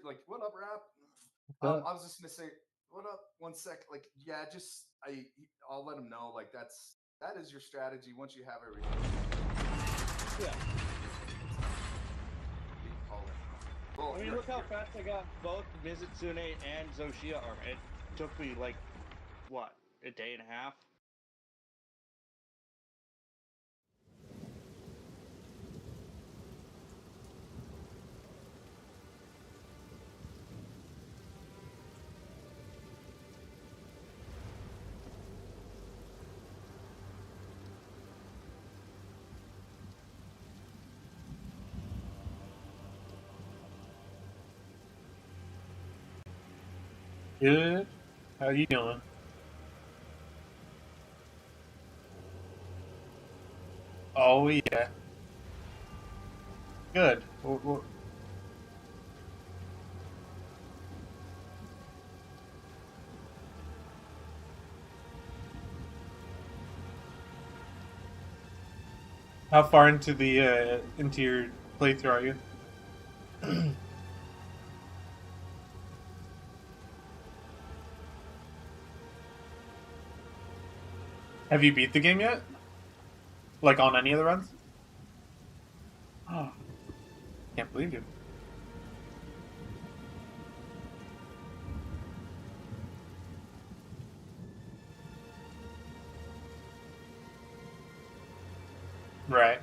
like, what up, rap? I was just gonna say, what up? 1 sec. Like, yeah, I'll let him know. Like, that is your strategy once you have everything. Yeah. Well, I mean, look how fast I got both Mizitsune and Zoshia armor. It took me like, what, a day and a half? Good. How you doing? Oh yeah. Good. How far into your playthrough are you? Have you beat the game yet? Like on any of the runs? Oh, can't believe you. Right.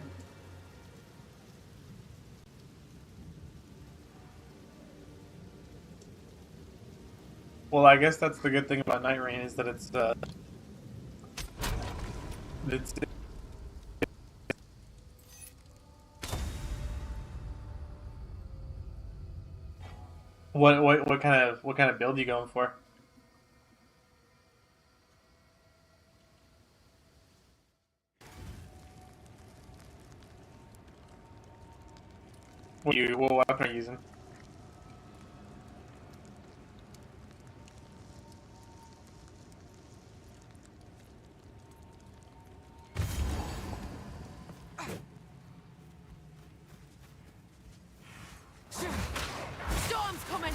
Well, I guess that's the good thing about Night Rain is that it's what kind of build are you going for? What weapon are you using? Storm's coming.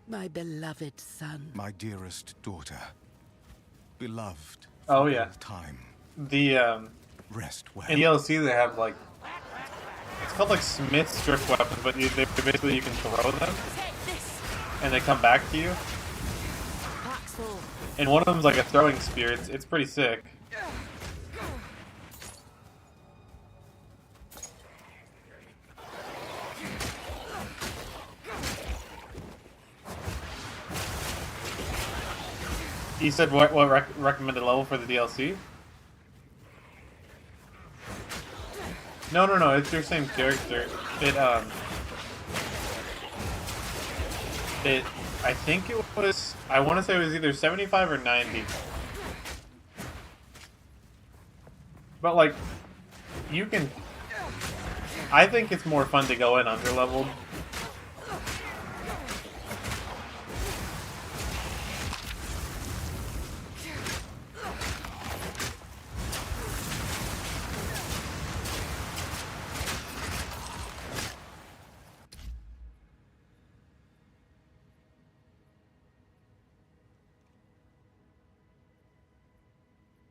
My beloved son. My dearest daughter. Beloved for Oh yeah. all time. The Rest well. in DLC they have like it's called like Smith's drift weapons, but basically you can throw them and they come back to you. And one of them's like a throwing spear. It's pretty sick. You said what recommended level for the DLC? No, it's your same character. I think it was, I want to say it was either 75 or 90. But like, you can, I think it's more fun to go in underleveled.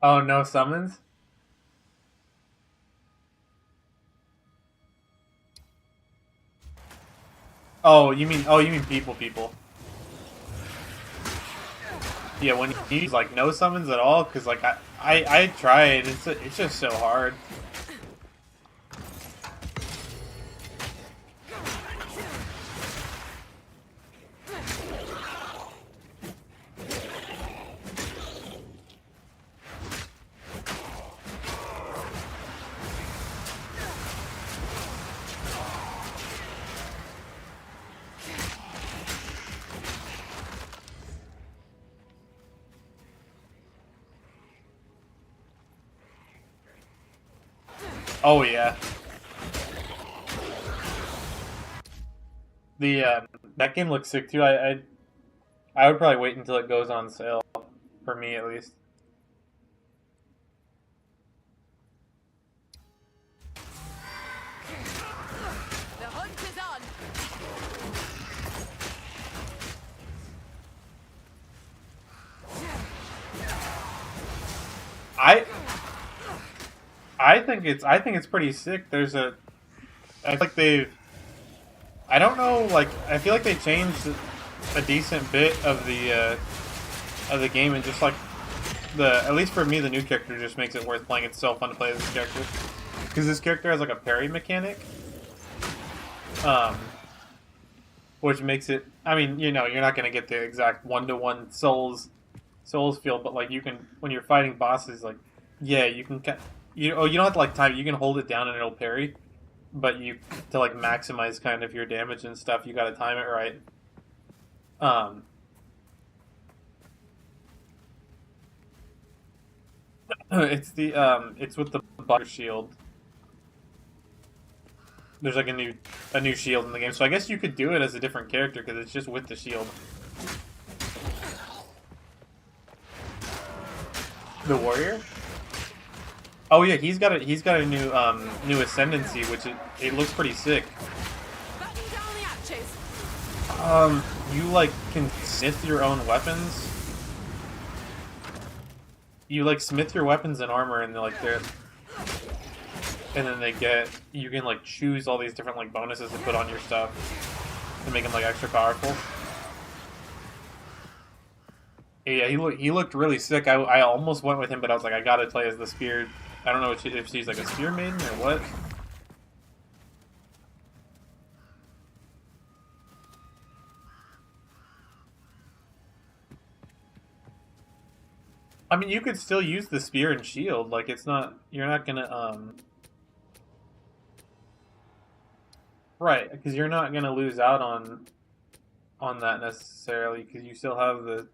Oh, no summons? Oh, you mean people. Yeah, when you use like no summons at all, because like I tried, it's just so hard. Oh yeah. The that game looks sick too. I would probably wait until it goes on sale. for me at least. The hunt is on. I think it's pretty sick. There's a I feel like I don't know, like I feel like they changed a decent bit of the game, and just like at least for me, the new character just makes it worth playing. It's so fun to play this character because this character has like a parry mechanic, which makes it. I mean, you know, you're not gonna get the exact one-to-one Souls feel, but like you can when you're fighting bosses, like yeah, you can you don't have to like time it. You can hold it down and it'll parry, but to like maximize kind of your damage and stuff, you got to time it right. It's with the butter shield. There's like a new shield in the game, so I guess you could do it as a different character because it's just with the shield. The warrior? Oh yeah, he's got a new ascendancy, which it looks pretty sick. Button down the hatches. You like can smith your own weapons. You like smith your weapons and armor, and then you can like choose all these different like bonuses to put on your stuff to make them like extra powerful. Yeah, he looked really sick. I almost went with him, but I was like, I gotta play as the spear. I don't know if she's like a spear maiden or what. I mean, you could still use the spear and shield. Like, you're not gonna, right, because you're not gonna lose out on that necessarily, because you still have the...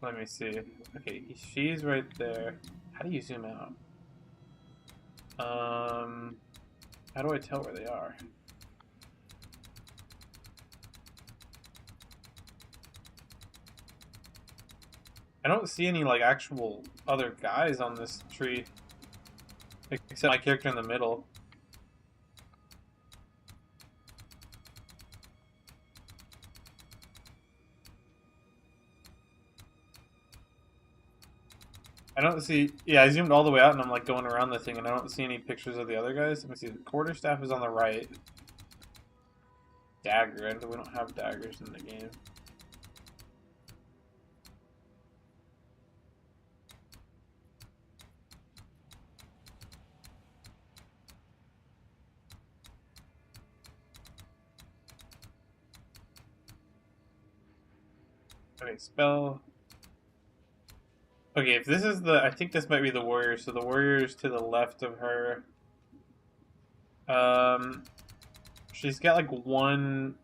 Let me see. Okay, she's right there. How do you zoom out? How do I tell where they are? I don't see any like actual other guys on this tree, except my character in the middle. I don't see... Yeah, I zoomed all the way out and I'm like going around the thing and I don't see any pictures of the other guys. Let me see. The quarterstaff is on the right. Dagger. We don't have daggers in the game. Okay, spell... Okay, if this is I think this might be the warrior, so the warrior's to the left of her. She's got like one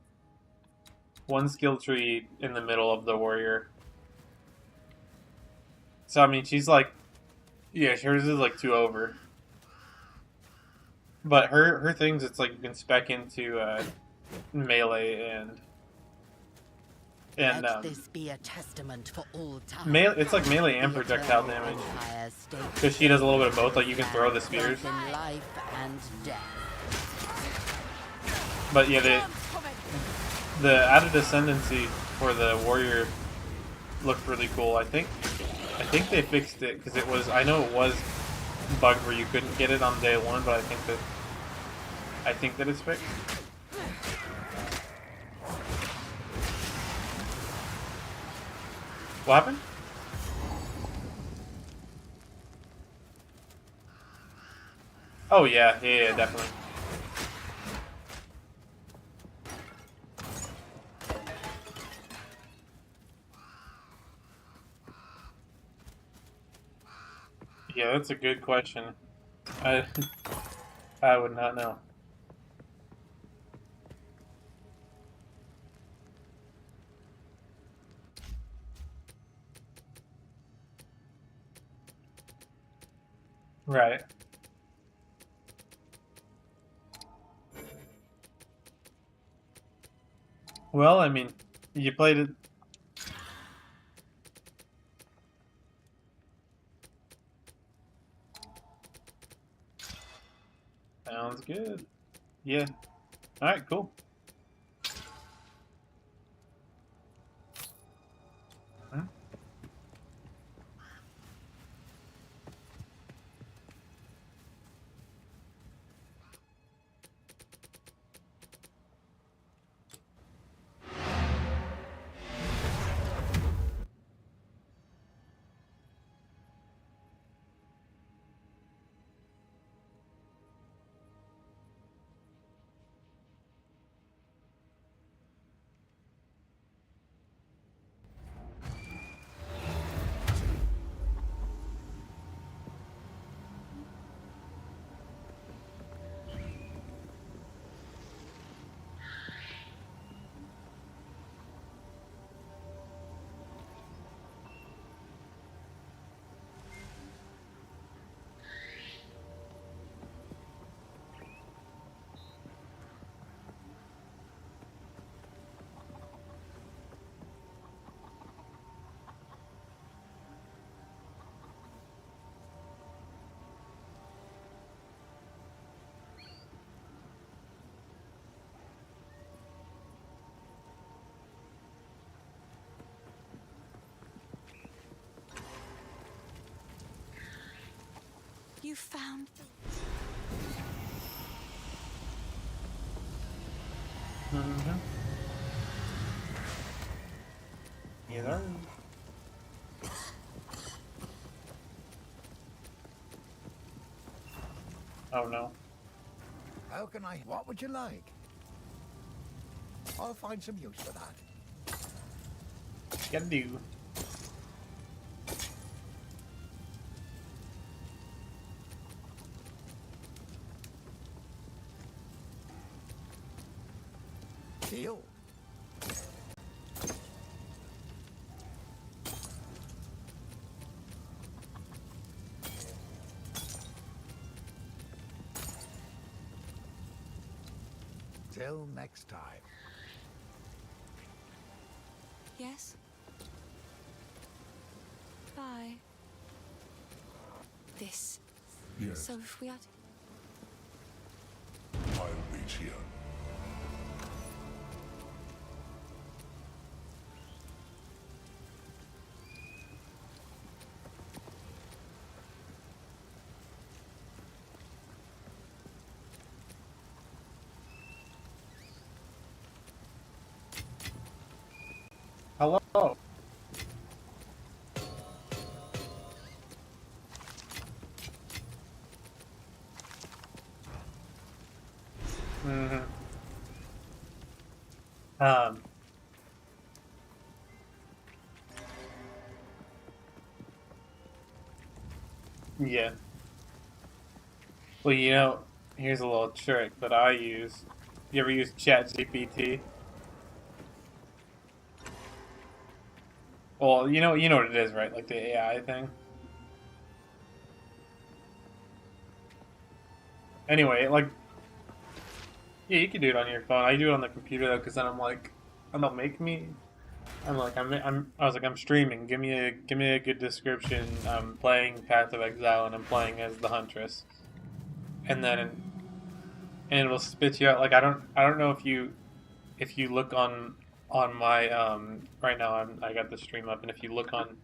skill tree in the middle of the warrior. So, I mean, she's like... Yeah, hers is like 2 over. But her things, it's like you can spec into melee and Let this be a testament for all time. It's like melee and projectile damage. Because she does a little bit of both, like you can throw the spears. In life and death. But yeah, the added ascendancy for the warrior looked really cool. I think they fixed it because I know it was bugged where you couldn't get it on day 1, but I think that it's fixed. What happened? Oh yeah, definitely. Yeah, that's a good question. I would not know. Right. Well, I mean, you played it. Sounds good. Yeah. Alright, cool. Huh? You found them. Mm-hmm. Either. Oh no. How can I? What would you like? I'll find some use for that. Gotta do. Deal. Till next time. Yes? Bye. This. Yes, So if we are to... I'll wait here. Hello. Mm-hmm. Yeah. Well, you know, here's a little trick that I use. You ever use ChatGPT? Well, you know what it is, right? Like the AI thing. Anyway, like, yeah, you can do it on your phone. I do it on the computer though, because then I'm like, don't make me. I was like, I'm streaming. Give me a good description. I'm playing Path of Exile, and I'm playing as the Huntress. And it'll spit you out. Like I don't know if you look on my right now I got the stream up, and if you look on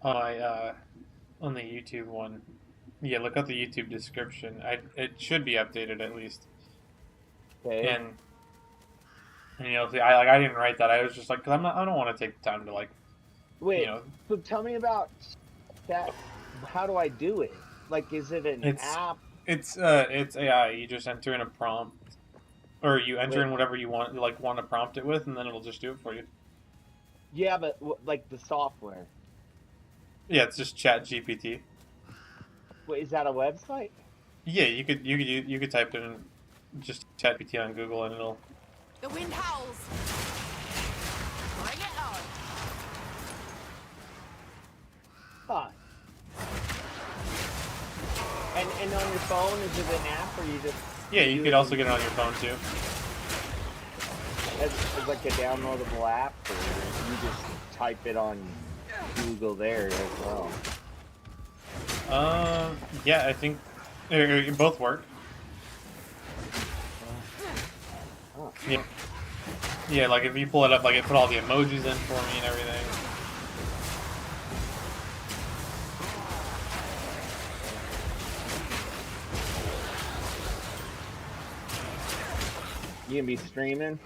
my on the YouTube one, yeah, look at the YouTube description. It should be updated at least. Okay. And you know, see, I didn't write that. I was just like, cause I don't want to take the time to like. Wait, You know, so tell me about that. How do I do it? Like, is it an app? It's AI. You just enter in a prompt, or you enter Wait. in whatever you want to prompt it with, and then it'll just do it for you. Yeah, but like the software. Yeah, it's just ChatGPT. Wait, is that a website? Yeah, you could type it in just ChatGPT on Google, and it'll. The wind howls. Bring it on. Huh. And on your phone, is it an app or you just? Yeah, you could also get it on your phone too. as like a downloadable app, or you just type it on Google there as well? Yeah, I think both work. Oh. Yeah. Yeah, like if you pull it up, like it put all the emojis in for me and everything. You gonna be streaming?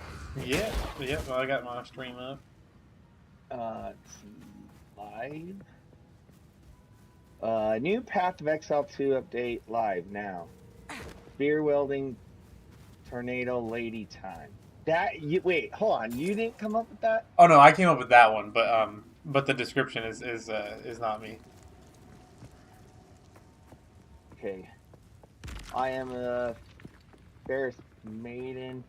Yeah, well, I got my stream up. Let's see, live. New Path of Exile 2 update live now. Spear wielding tornado lady time. Wait, hold on. You didn't come up with that? Oh no, I came up with that one, but the description is not me. Okay. I am a fairest maiden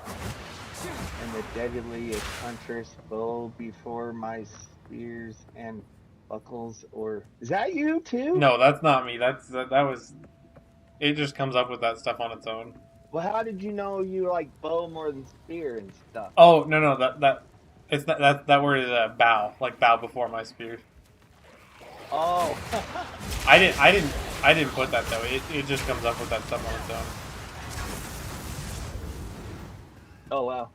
and the deadliest Huntress, bow before my spears and buckles. Or is that you too? No, that's not me. That was. It just comes up with that stuff on its own. Well, how did you know you like bow more than spear and stuff? Oh no, it's not, that word is bow, like bow before my spear. Oh. I didn't put that though. It just comes up with that stuff on its own. Oh wow.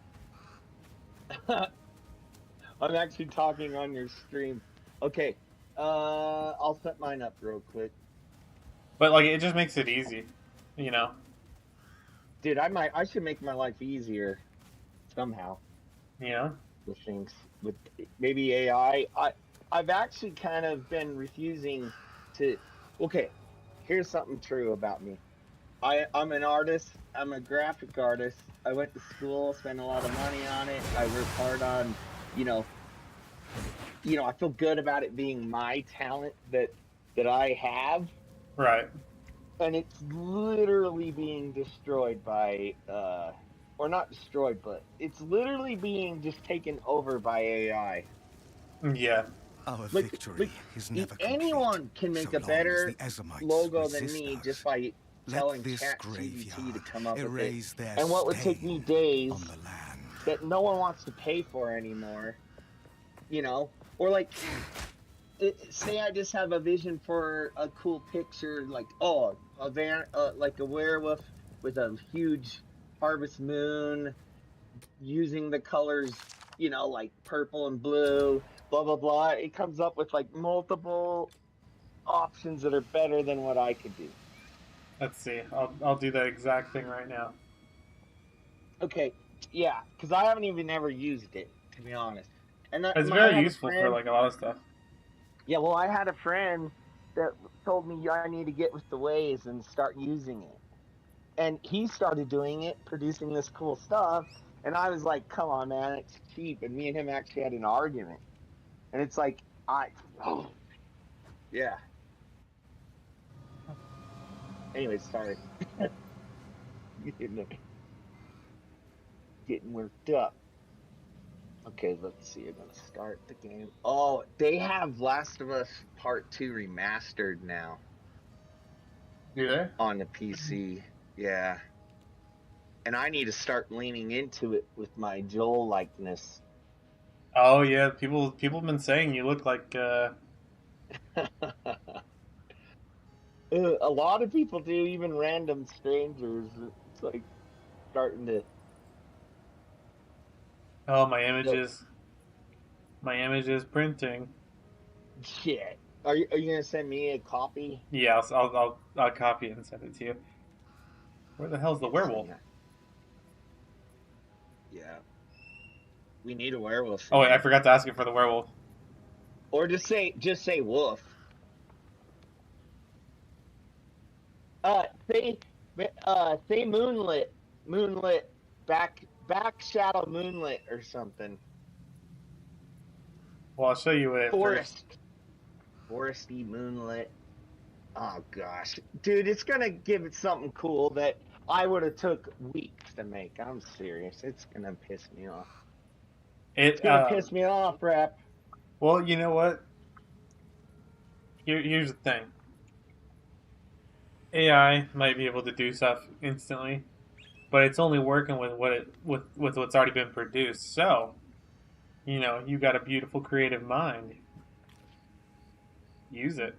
I'm actually talking on your stream. Okay. I'll set mine up real quick. But like it just makes it easy, you know. Dude, I should make my life easier somehow. Yeah. With things, with maybe AI. I've actually kind of been refusing to. Okay, here's something true about me. I'm an artist. I'm a graphic artist. I went to school, spent a lot of money on it. I work hard on, I feel good about it being my talent that I have. Right. And it's literally being destroyed by, or not destroyed, but it's literally being just taken over by AI. Yeah. Our victory is never complete. Anyone can make so a better logo than resist me us. just by telling Let this ChatGPT to come up with erase it. their And what would take me days on the land. that no one wants to pay for anymore, or like, say I just have a vision for a cool picture, like like a werewolf with a huge harvest moon, using the colors, like purple and blue, blah blah blah. It comes up with like multiple options that are better than what I could do. Let's see. I'll do that exact thing right now. Okay, yeah, because I haven't even ever used it, to be honest. And it's very useful for like a lot of stuff. Yeah, well, I had a friend that told me I need to get with the ways and start using it. And he started doing it, producing this cool stuff. And I was like, come on, man, it's cheap. And me and him actually had an argument. And it's like, yeah. Anyways, sorry. Getting worked up. Okay, let's see. I'm gonna start the game. Oh, they have Last of Us Part 2 remastered now. Do they? On the PC, yeah. And I need to start leaning into it with my Joel likeness. Oh yeah, people have been saying you look like. A lot of people do, even random strangers. It's like starting to. Oh, my images. My images printing. Shit. Are you gonna send me a copy? Yeah, I'll copy it and send it to you. Where the hell's the werewolf? Yeah. We need a werewolf. Oh wait, I forgot to ask you for the werewolf. Or just say wolf. Say moonlit, back shadow moonlit or something. Well, I'll show you what it Foresty moonlit. Oh gosh, dude, it's gonna give it something cool that I would have took weeks to make. I'm serious. It's gonna piss me off. It's gonna piss me off, Rap. Well, you know what? Here's the thing. AI might be able to do stuff instantly, but it's only working with with what's already been produced. So, you know, you got a beautiful creative mind. Use it.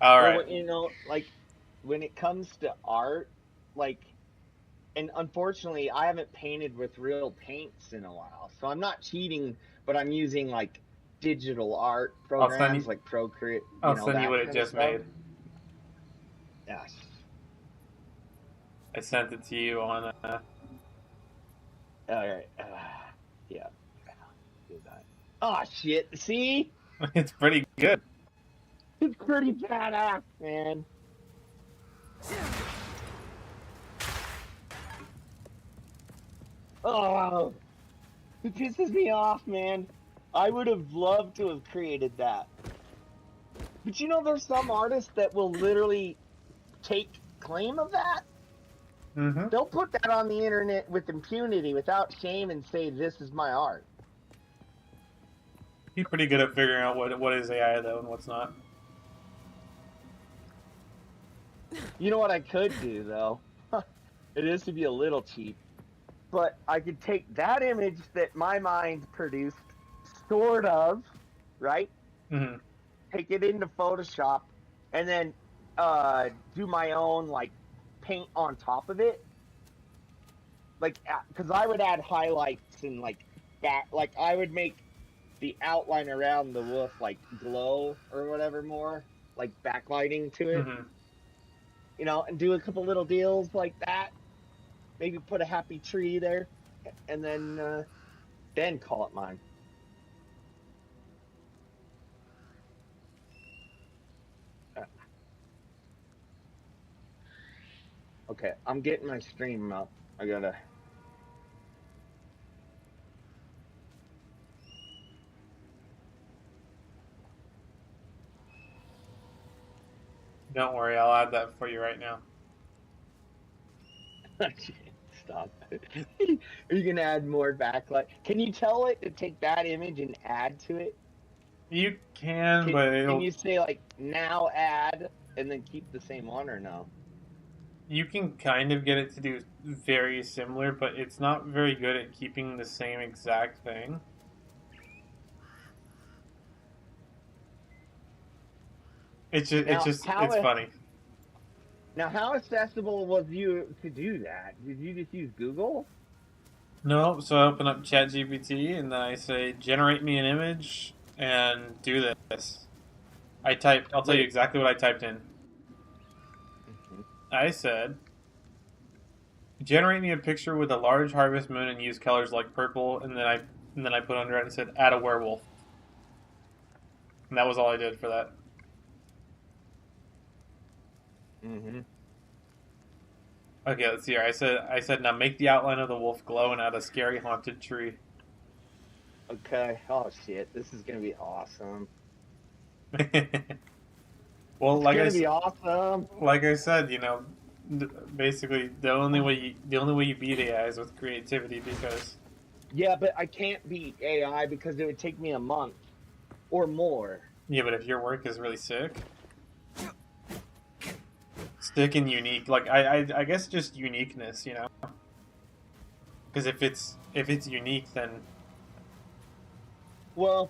All Well, right. you know, like when it comes to art, like, and unfortunately, I haven't painted with real paints in a while, so I'm not cheating, but I'm using like digital art I'll send programs you. like Procreate, I'll send you that what it kind of just stuff. made. Yeah. I sent it to you on. All right. Yeah. Do that. Oh shit! See, It's pretty good. it's pretty badass, man. Oh, it pisses me off, man. I would have loved to have created that. But you know, there's some artists that will literally take claim of that. Mm-hmm. They'll put that on the internet with impunity, without shame, and say, "This is my art." He's pretty good at figuring out what is AI though and what's not. You know what I could do though? It is to be a little cheap, but I could take that image that my mind produced, sort of, right? Mm-hmm. Take it into Photoshop, and then do my own like paint on top of it, like because I would add highlights and like that, like I would make the outline around the wolf like glow or whatever more, like backlighting to it, Mm-hmm. you know, and do a couple little deals like that. Maybe put a happy tree there, and then call it mine. Okay, I'm getting my stream up. I gotta. Don't worry, I'll add that for you right now. Stop. Are you gonna add more backlight? Can you tell it to take that image and add to it? You can, Can, but can it'll. you say like now add and then keep the same one or no? You can kind of get it to do very similar, but it's not very good at keeping the same exact thing. It's funny. Now how accessible was you to do that? Did you just use Google? No, so I open up ChatGPT and then I say, generate me an image and do this. I'll tell you Wait. exactly what I typed in. Mm-hmm. I said, generate me a picture with a large harvest moon and use colors like purple, and then I put under it and said, add a werewolf. And that was all I did for that. Mm-hmm. Okay, let's see here. I said now make the outline of the wolf glow and add a scary haunted tree. Okay. Oh shit, this is gonna be awesome. Well, It's gonna be awesome. like I said, you know, basically the only way you beat AI is with creativity, because Yeah, but I can't beat AI because it would take me a month or more. yeah, but if your work is really sick and unique, like I guess just uniqueness, you know, because if it's unique, then Well,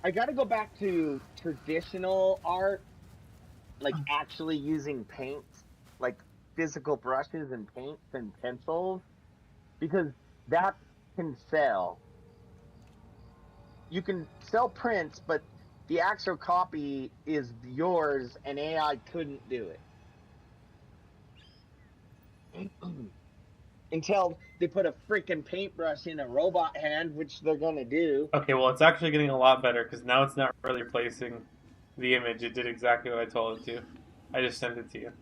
I got to go back to traditional art, like actually using paint, like physical brushes and paints and pencils, because that can sell. You can sell prints, but the actual copy is yours, and AI couldn't do it. Until they put a freaking paintbrush in a robot hand, which they're gonna do. okay, well, it's actually getting a lot better because now it's not really replacing the image. It did exactly what I told it to. I just sent it to you.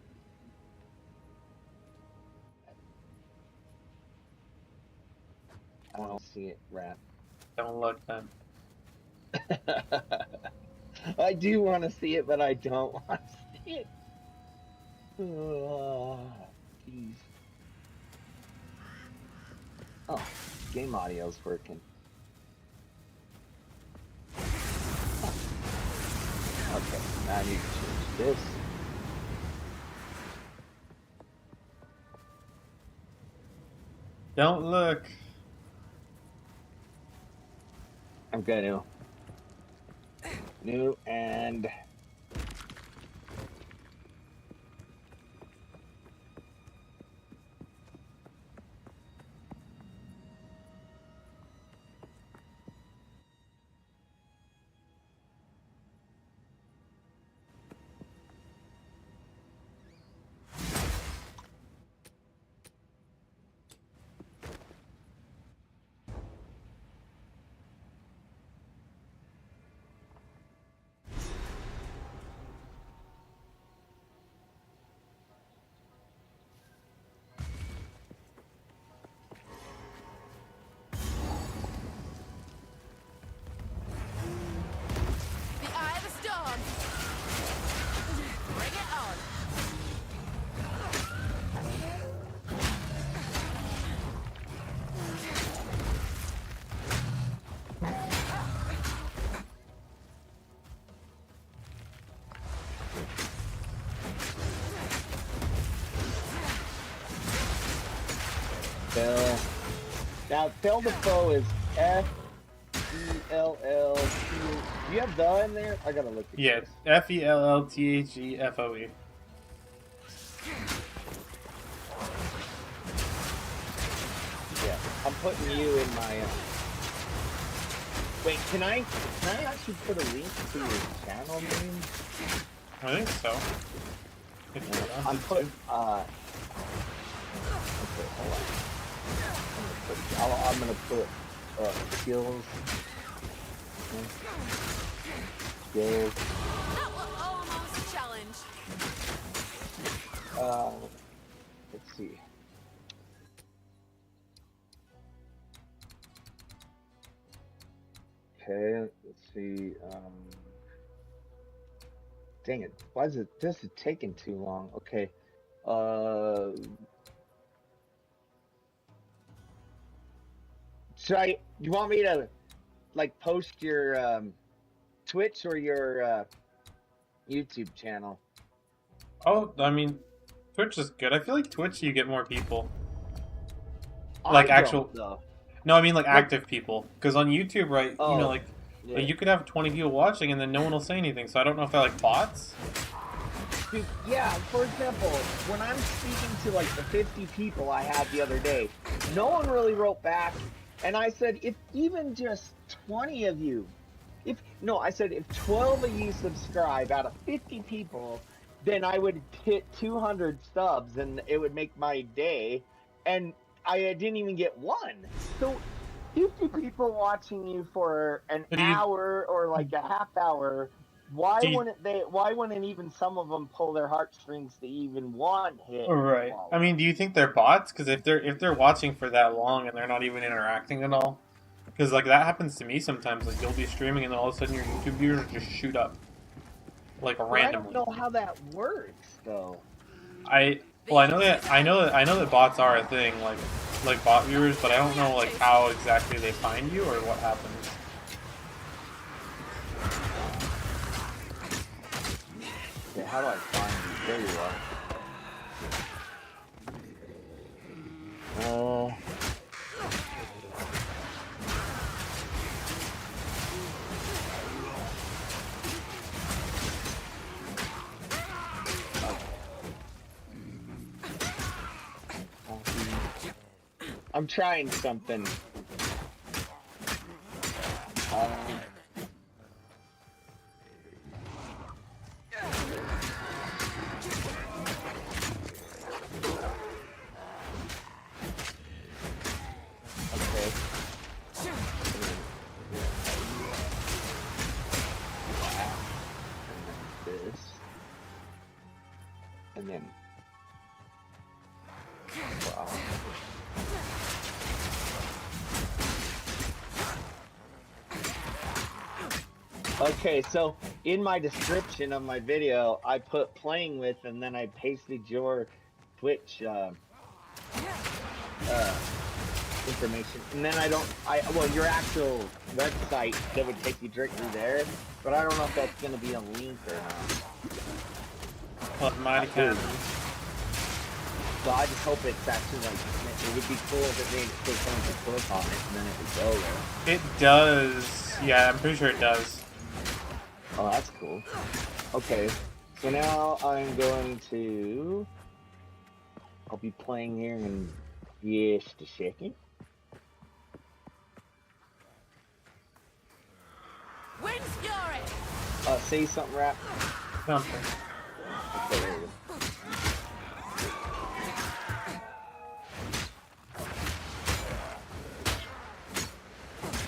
I don't see it, Rat. Don't look then. I do want to see it, but I don't want to see it. Oh, jeez. Oh, game audio's working. Okay, now I need to change this. Don't look. I'm gonna. New and. The eye of the storm. Bring it on. Fell. Now, FelltheFoe is FelltheFoe. Do you have the in there? I gotta look at Yeah, this. FelltheFoe. Yeah, I'm putting you in my. Wait, can I actually put a link to your channel name? I think so. If you want I'm it putting. to. Okay, hold on. I'm gonna put skills. Skills. That was almost a challenge. Let's see. Okay, let's see. Dang it! Why is this is taking too long? Okay. You want me to like post your Twitch or your YouTube channel? Oh, I mean, Twitch is good. I feel like Twitch you get more people. Like actual. No, I mean like active people. Because on YouTube, right? Oh, you know, like you could have 20 people watching and then no one will say anything. So I don't know if they're like bots. Dude, yeah, for example, when I'm speaking to like the 50 people I had the other day, no one really wrote back. And I said, if even just 20 of you, if 12 of you subscribe out of 50 people, then I would hit 200 subs and it would make my day. And I didn't even get one. So 50 people watching you for an hour or like a half hour. Why wouldn't even some of them pull their heartstrings to even one hit? Right. I mean, do you think they're bots? Because if they're watching for that long and they're not even interacting at all, because like that happens to me sometimes. Like you'll be streaming and then all of a sudden your YouTube viewers just shoot up, like randomly. I don't know how that works though. I know that bots are a thing, like bot viewers, but I don't know like how exactly they find you or what happens. Okay, how do I find you? There you are. I'm trying something. And then, wow. Okay, so in my description of my video, I put playing with, and then I pasted your Twitch information, and then well, your actual website that would take you directly there, but I don't know if that's gonna be a link or not. Well, mighty cat. Well, I just hope it's actually like, it would be cool if it made it so someone could click on it and then it would go there. It does. Yeah, I'm pretty sure it does. Oh, that's cool. Okay, so now I'm going to... I'll be playing here in just a second. Wind fury. Say something, Rap. Something. Okay, there we go.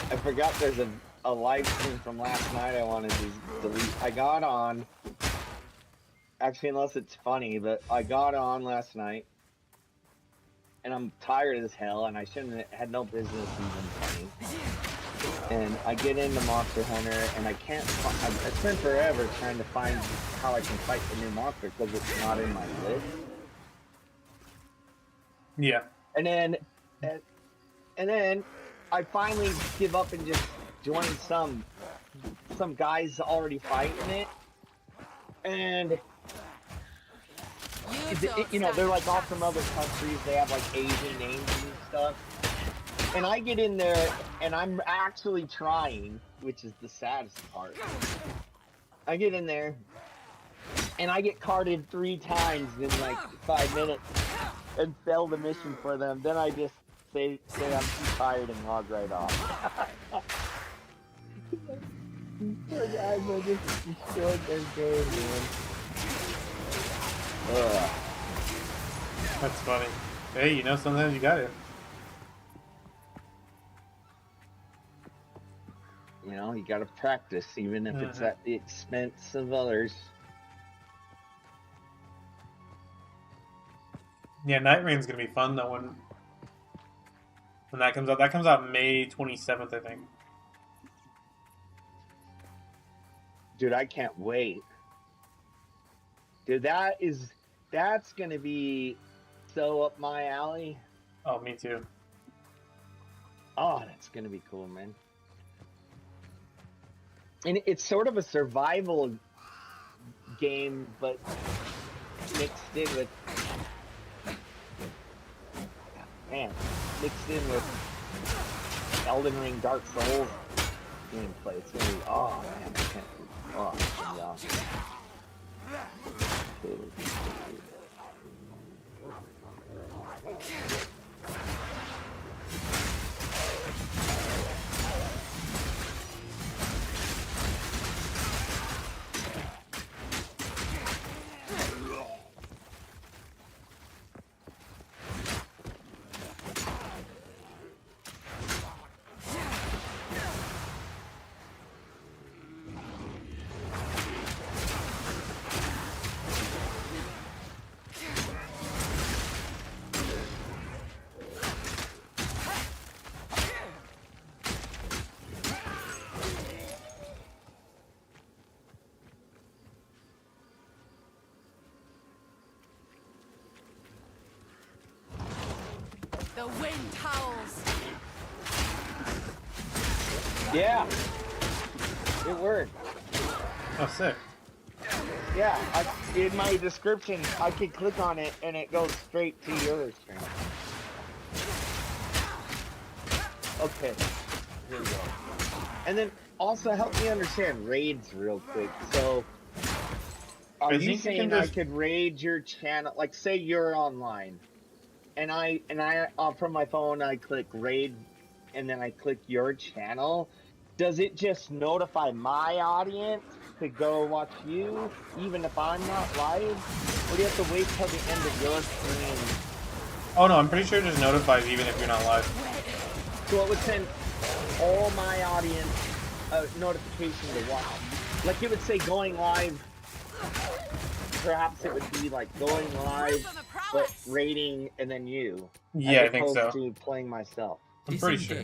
I forgot there's a live stream from last night I wanted to delete. I got on, actually unless it's funny, but I got on last night, and I'm tired as hell, and I shouldn't had no business even funny. And I get into Monster Hunter, and I can't, I spent forever trying to find how I can fight the new monster, because it's not in my list. Yeah. And then I finally give up and just join some guys already fighting it, and you know, they're like all from other countries. They have like Asian names and stuff. And I get in there and I'm actually trying, which is the saddest part. I get in there and I get carded 3 times in like 5 minutes and fail the mission for them. Then I just say I'm too tired and log right off. Poor guys, I just destroyed their game, man. Ugh. That's funny. Hey, you know, sometimes you got it. You know, you gotta practice, even if it's at the expense of others. Yeah, Night Rain's gonna be fun though when that comes out. That comes out May 27th, I think. Dude, I can't wait. Dude, that's gonna be so up my alley. Oh, me too. Oh, that's gonna be cool, man. And it's sort of a survival game, but mixed in with, man, mixed in with Elden Ring, Dark Souls gameplay. It's gonna be, oh man, I can't, oh, it's gonna be awesome. The wind howls. Yeah, it worked. Oh, sick. Yeah, in my description, I could click on it and it goes straight to your stream. Okay, here we go. And then also help me understand raids real quick. So, are you saying I could raid your channel? Like, say you're online, and I from my phone I click raid, and then I click your channel. Does it just notify my audience to go watch you, even if I'm not live? Or do you have to wait till the end of your stream? Oh no, I'm pretty sure it just notifies even if you're not live. So it would send all my audience a notification to watch. Like it would say going live. Perhaps it would be like going live, but rating and then you. Yeah, I think so. As opposed to playing myself. I'm pretty sure.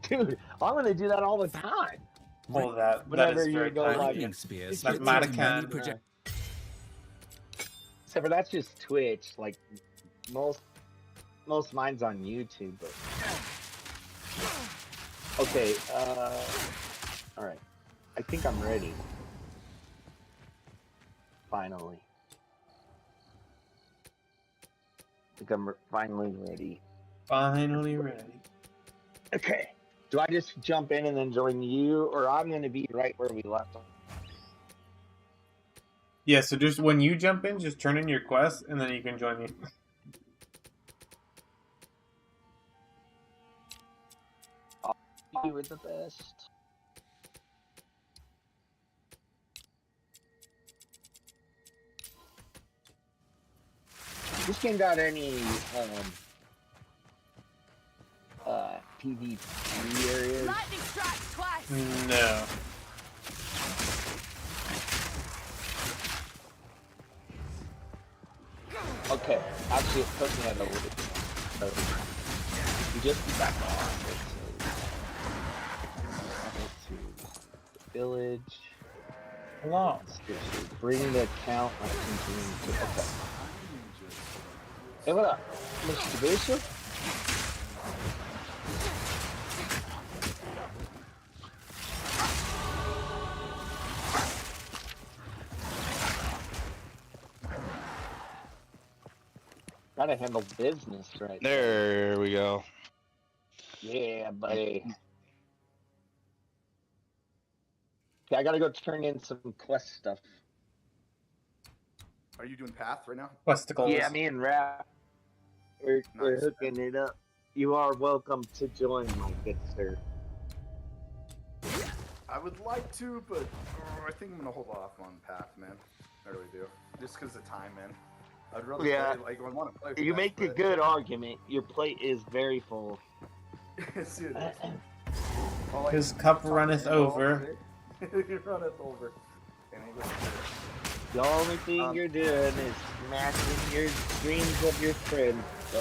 Dude, I'm gonna do that all the time. All of that. Whenever that is you very go kind. like, That's Matacan. Except for that's just Twitch. Like most mine's on YouTube. But okay. All right. I think I'm ready. Finally. I think I'm finally ready. Finally ready. Okay. Do I just jump in and then join you, or I'm going to be right where we left off? Yeah, so just when you jump in, just turn in your quest, and then you can join me. You were the best. This game got any PvP areas? Lightning strikes twice. No. Okay, actually it put me at a little bit. So you just be back on. Let's see. Village. Hello. Bring the account. Okay. Hey, what up, Mr. Bishop? Gotta handle business right There we go. Yeah, buddy. Okay, I gotta go turn in some quest stuff. Are you doing path right now? Questicles. Yeah, me and Rap, we're hooking it up. You are welcome to join, my good sir. I would like to, but I think I'm gonna hold off on path, man. I really do. Just because of time, man. I'd rather play, like, I want to play. You make a good argument. Your plate is very full. Dude, His cup runneth over. He runneth over. The only thing you're doing is smashing your dreams of your friend. So.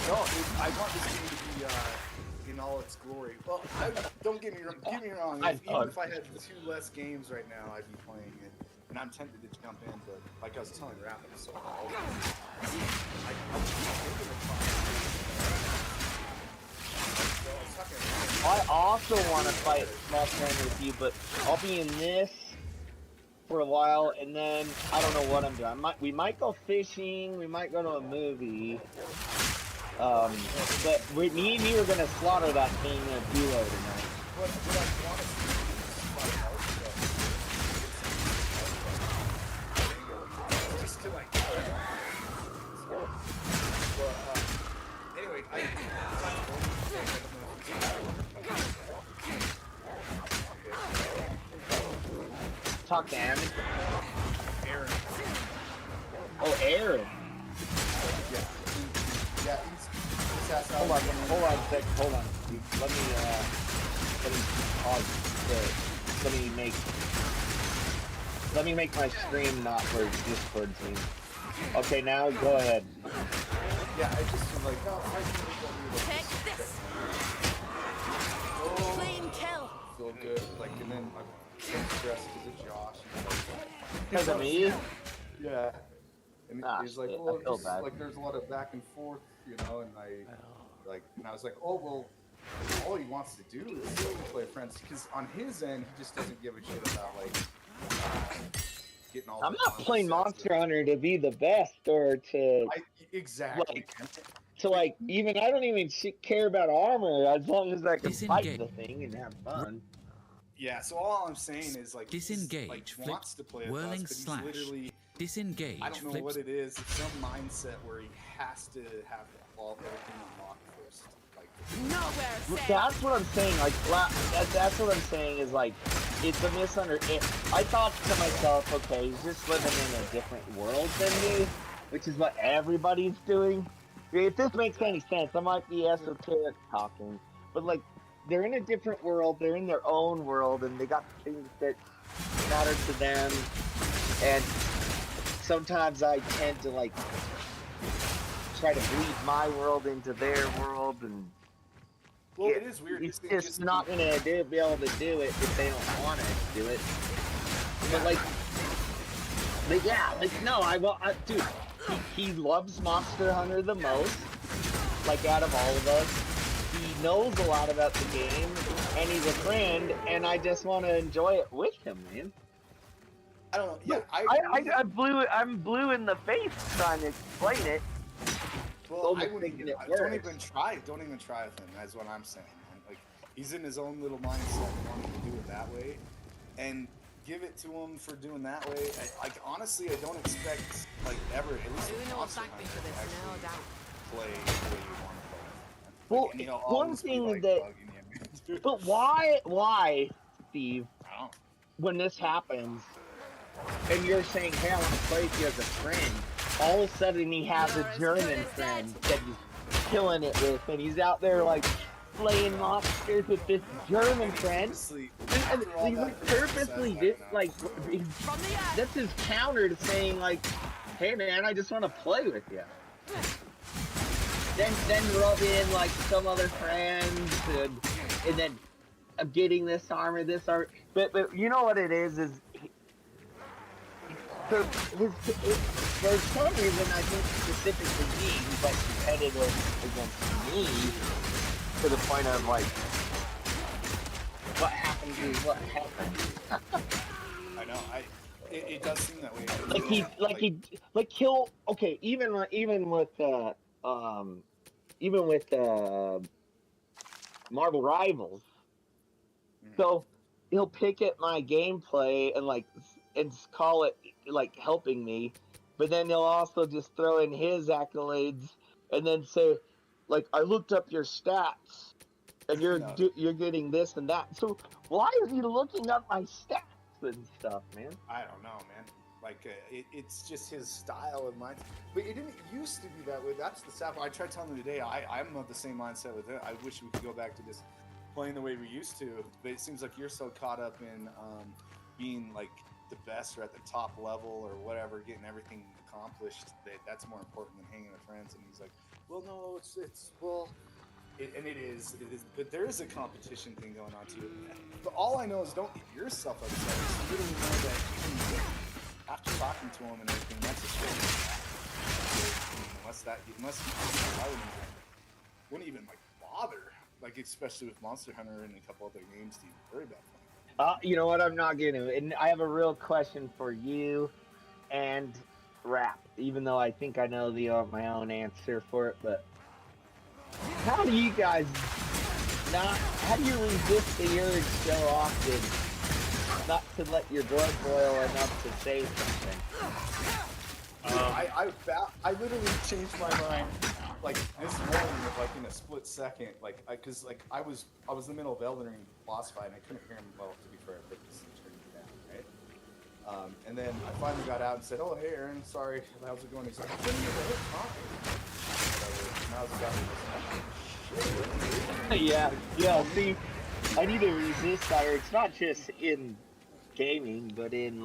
No, I want this game to be in all its glory. Well, don't get me wrong. Even if I had 2 less games right now, I'd be playing it. And I'm tempted to jump in, but like I was telling Rapid, so I also want to fight Monster Hunter with you, but I'll be in this for a while, and then I don't know what I'm doing. We might go fishing, we might go to a movie, but me and you are gonna slaughter that thing in a duo tonight. Anyway, Talk to Aaron. Aaron. Oh, Aaron. Yeah, he's hold on a sec. Hold on. Let me pause. Let me make my stream not for Discord team. Okay, now go ahead. Yeah, I just was like, no, I can Take this. Clean kill. feel good. Like, and then I'm stressed because of Josh. Because of me? Yeah. And he's like, shit, well, I feel just, bad. like, there's a lot of back and forth, you know, and I was like, oh, well, all he wants to do is play friends. Because on his end, he just doesn't give a shit about, like, getting all I'm not playing Monster Hunter to be the best or to... Exactly. Even I don't even care about armor as long as I can fight the thing and have fun. Yeah, so all I'm saying is, like, disengage, he wants to play whirling us, but slash, he's literally, disengage, I don't know what it is. It's some mindset where he has to have everything unlocked first. Like, Nowhere safe. That's what I'm saying. Like, that's what I'm saying is like, it's a misunderstanding. I thought to myself, okay, he's just living in a different world than me, which is what everybody's doing. If this makes any sense, I might be esoteric talking, but like, they're in a different world, they're in their own world, and they got things that matter to them, and sometimes I tend to like try to bleed my world into their world, and well, it is weird. It's just not gonna be able to do it if they don't want to do it. But yeah, dude, he loves Monster Hunter the most, like out of all of us. He knows a lot about the game, and he's a friend, and I just want to enjoy it with him, man. I don't know. Yeah, I'm blue in the face trying to explain it. Well, Almost I wouldn't making even, it don't worse. even try. Don't even try with him. That's what I'm saying, man. Like he's in his own little mindset, wanting to do it that way, and give it to him for doing that way. Like honestly, I don't expect like ever. At least Doing with all Monster thank me Hunter, for this, to no actually doubt. play the way you want to play. Well, Like, and he'll one always thing be like that, bugging you. but why, Steve, I don't. when this happens, and you're saying, hey, I want to play with you as a friend, all of a sudden he has You're a as German good as friend dead. that he's killing it with, and he's out there like slaying monsters with this German friend. Honestly, And after all he's that like Christmas purposely says, I this, don't know. like, From the earth. that's his counter to saying like, hey man, I just want to play with you. Then rub in like some other friends, and then I'm getting this armor, but you know what it is so for some reason I think specifically me, he's like competitive against me to the point of like, what happened is what happened. I know. It does seem that way. He'll okay, even with Marvel Rivals. So he'll pick at my gameplay and call it like helping me, but then he'll also just throw in his accolades and then say, like, I looked up your stats and No. you're getting this and that. So why is he looking up my stats and stuff, man? I don't know, man. Like it's just his style of mine. But it didn't used to be that way. That's the sad part. I tried telling him today. I'm of the same mindset with it. I wish we could go back to just playing the way we used to. But it seems like you're so caught up in being like the best or at the top level or whatever, getting everything accomplished. That's more important than hanging with friends. And he's like, well, no, it is, but there is a competition thing going on too. But all I know is don't get yourself upset. Just literally know that even after talking to him and everything, that's a straight. Unless I wouldn't even like bother, like especially with Monster Hunter and a couple other games to even worry about playing. You know what? I'm not gonna. And I have a real question for you and Rap, even though I think I know my own answer for it, but. How do you guys how do you resist the urge so often not to let your blood boil enough to say something? I literally changed my mind like this morning, like in a split second, because I was in the middle of Elden Ring boss fight and I couldn't hear him well. To be fair, I purposely turned it down, right? And then I finally got out and said, "Oh, hey, Aaron, sorry, how's it going?" He's like, "I couldn't hear the whole talking." Yeah. See, I need to resist that urge, not just in gaming, but in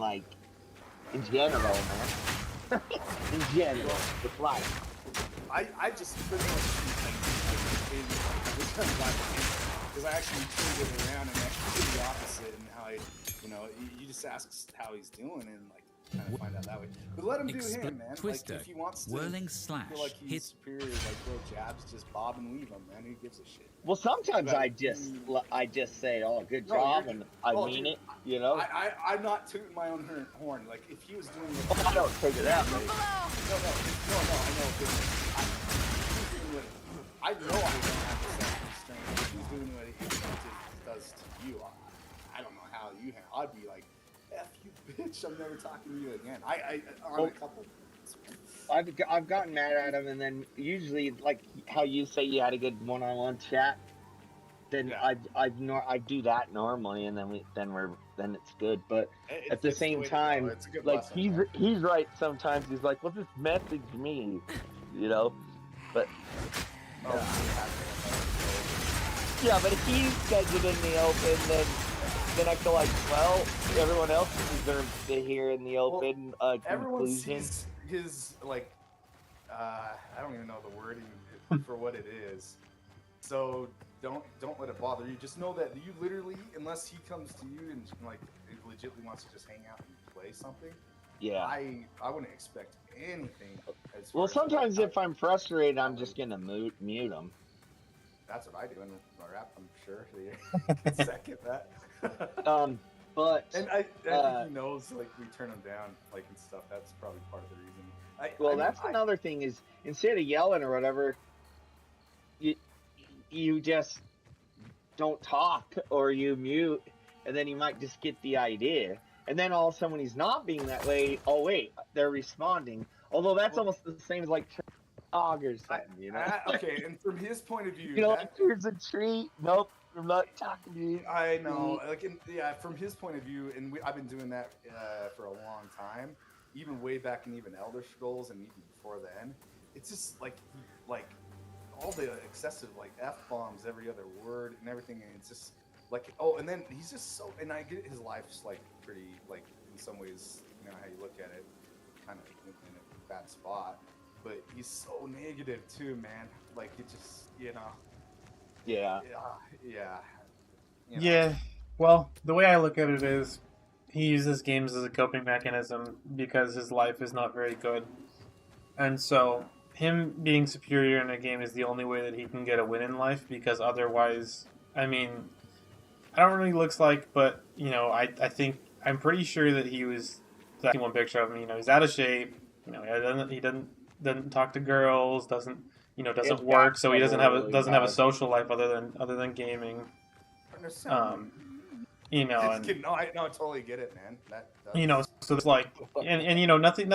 general, man. In general, with life. I just pretty much because I actually turned it around and actually did the opposite, and how you just ask how he's doing and kind of find out that way. But let him do him, man. Twister, Like if he wants to whirling slash, feel like he's superior, like throw jabs, just bob and weave him, man. Who gives a shit? Well, sometimes I just say, "Oh, good job," and I mean it. You know. I'm not tooting my own horn. Like if he was doing it, I don't take it that way. No. I know. I know I don't have the same strength. If he's doing what he does to you, I don't know how you handle. I'd be like, F you, bitch! I'm never talking to you again. On a couple. I've gotten mad at him, and then usually, like how you say you had a good one-on-one chat, then Yeah. I do that normally, and then it's good. But at the same way to time, go. It's a good like lesson, man. he's right sometimes. He's like, well, just message me, you know. But yeah, but if he says it in the open, then I feel like, well, everyone else deserves to hear in the open Everyone conclusion. sees his I don't even know the wording for what it is. So don't let it bother you. Just know that you literally, unless he comes to you and legitimately wants to just hang out and play something. Yeah. I wouldn't expect anything. Well, sometimes if I'm frustrated, I'm just gonna mute him. That's what I do in Rap, I'm sure. Second that. But And I think he knows, like, we turn him down, like, and stuff. That's probably part of the reason. well, that's another thing is instead of yelling or whatever, you just don't talk or you mute, and then you might just get the idea. And then all of a sudden, when he's not being that way, oh wait, they're responding. Although that's almost the same as like dog or something, you know. Okay, and from his point of view, You know, like, here's a treat. Nope, I'm not talking to you. I know, like, from his point of view, and I've been doing that for a long time, even way back in even Elder Scrolls and even before then. It's just like all the excessive like F-bombs, every other word and everything, and it's just like, oh, and then he's just so, and I get his life's like pretty, like, in some ways, you know, how you look at it, kind of in a bad spot, but he's so negative too, man. Like, it just, you know. Yeah. Yeah. You know. Yeah. Well, the way I look at it is, he uses games as a coping mechanism because his life is not very good, and so him being superior in a game is the only way that he can get a win in life, because otherwise, I mean, I don't know what he looks like, but, you know, I think, I'm pretty sure that he was, that one picture of him, you know, he's out of shape, you know, he doesn't talk to girls, doesn't work, so he doesn't have a social life other than gaming. You know, and, no, I totally get it, man. you know, so it's like, and you know, nothing